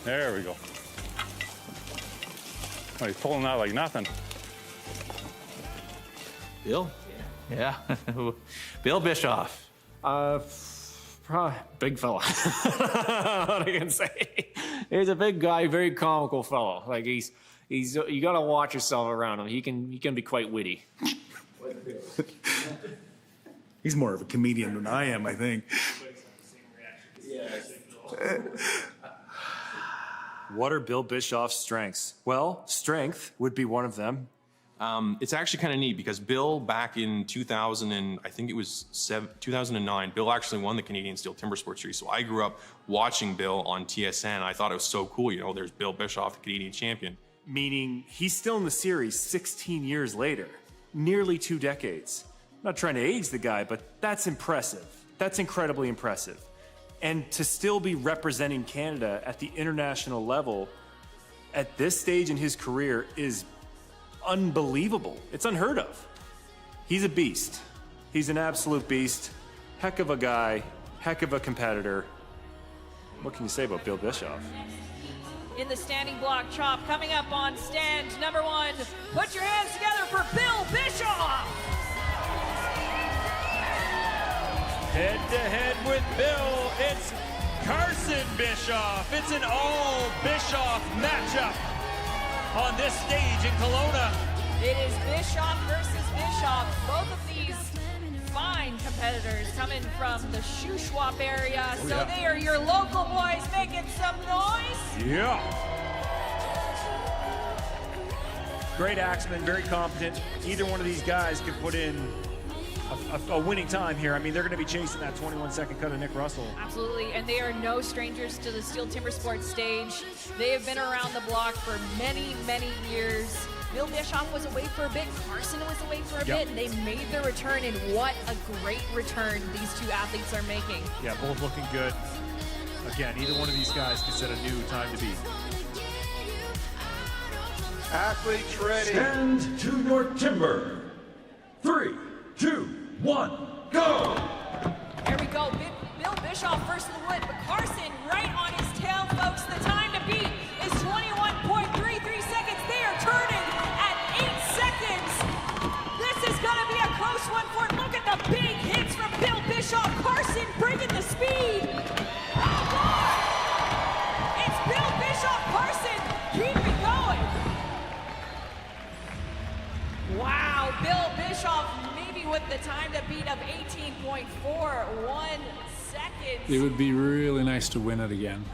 There we go. Oh, he's pulling out like nothing.
Bill? Yeah. Bill Bischoff.
Probably big fella. What I can say. He's a big guy, very comical fellow. Like he's you gotta watch yourself around him. He can be quite witty.
He's more of a comedian than I am, I think.
What are Bill Bischoff's strengths? Well, strength would be one of them.
It's actually kind of neat because Bill, back in 2000 and I think it was 2009, Bill actually won the Canadian Steel Timber Sports Series. So I grew up watching Bill on TSN. I thought it was so cool. You know, there's Bill Bischoff, the Canadian champion.
Meaning he's still in the series 16 years later, nearly 2 decades. I'm not trying to age the guy, but that's impressive. That's incredibly impressive. And to still be representing Canada at the international level at this stage in his career is unbelievable. It's unheard of. He's a beast. He's an absolute beast. Heck of a guy, heck of a competitor. What can you say about Bill Bischoff?
In the standing block chop, coming up on stand number 1, put your hands together for Bill Bischoff!
Head-to-head with Bill, it's Carson Bischoff. It's an all-Bischoff matchup on this stage in Kelowna.
It is Bischoff versus Bischoff. Both of these fine competitors coming from the Shuswap area. So they are your local boys making some noise.
Yeah. Great axeman, very competent. Either one of these guys could put in a winning time here. I mean, they're going to be chasing that 21-second cut of Nick Russell.
Absolutely, and they are no strangers to the Steel Timber Sports stage. They have been around the block for many, many years. Bill Bischoff was away for a bit, Carson was away for a bit, and they made their return, and what a great return these two athletes are making.
Yeah, both looking good. Again, either one of these guys can set a new time to beat.
Athletes ready.
Stand to your timber. 3, 2, 1, go!
Here we go. Bill Bischoff first in the wood, but Carson right on his tail, folks. The time to beat is 21.33 seconds. They are turning at 8 seconds. This is going to be a close one for it. Look at the big hits from Bill Bischoff. Carson bringing the speed. Oh, boy! It's Bill Bischoff, Carson. Keep it going. Wow, Bill Bischoff maybe with the time to beat of 18.41 seconds.
It would be really nice to win it again.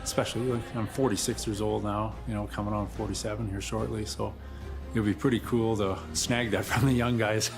Especially, like, I'm 46 years old now, you know, coming on 47 here shortly, so it would be pretty cool to snag that from the young guys.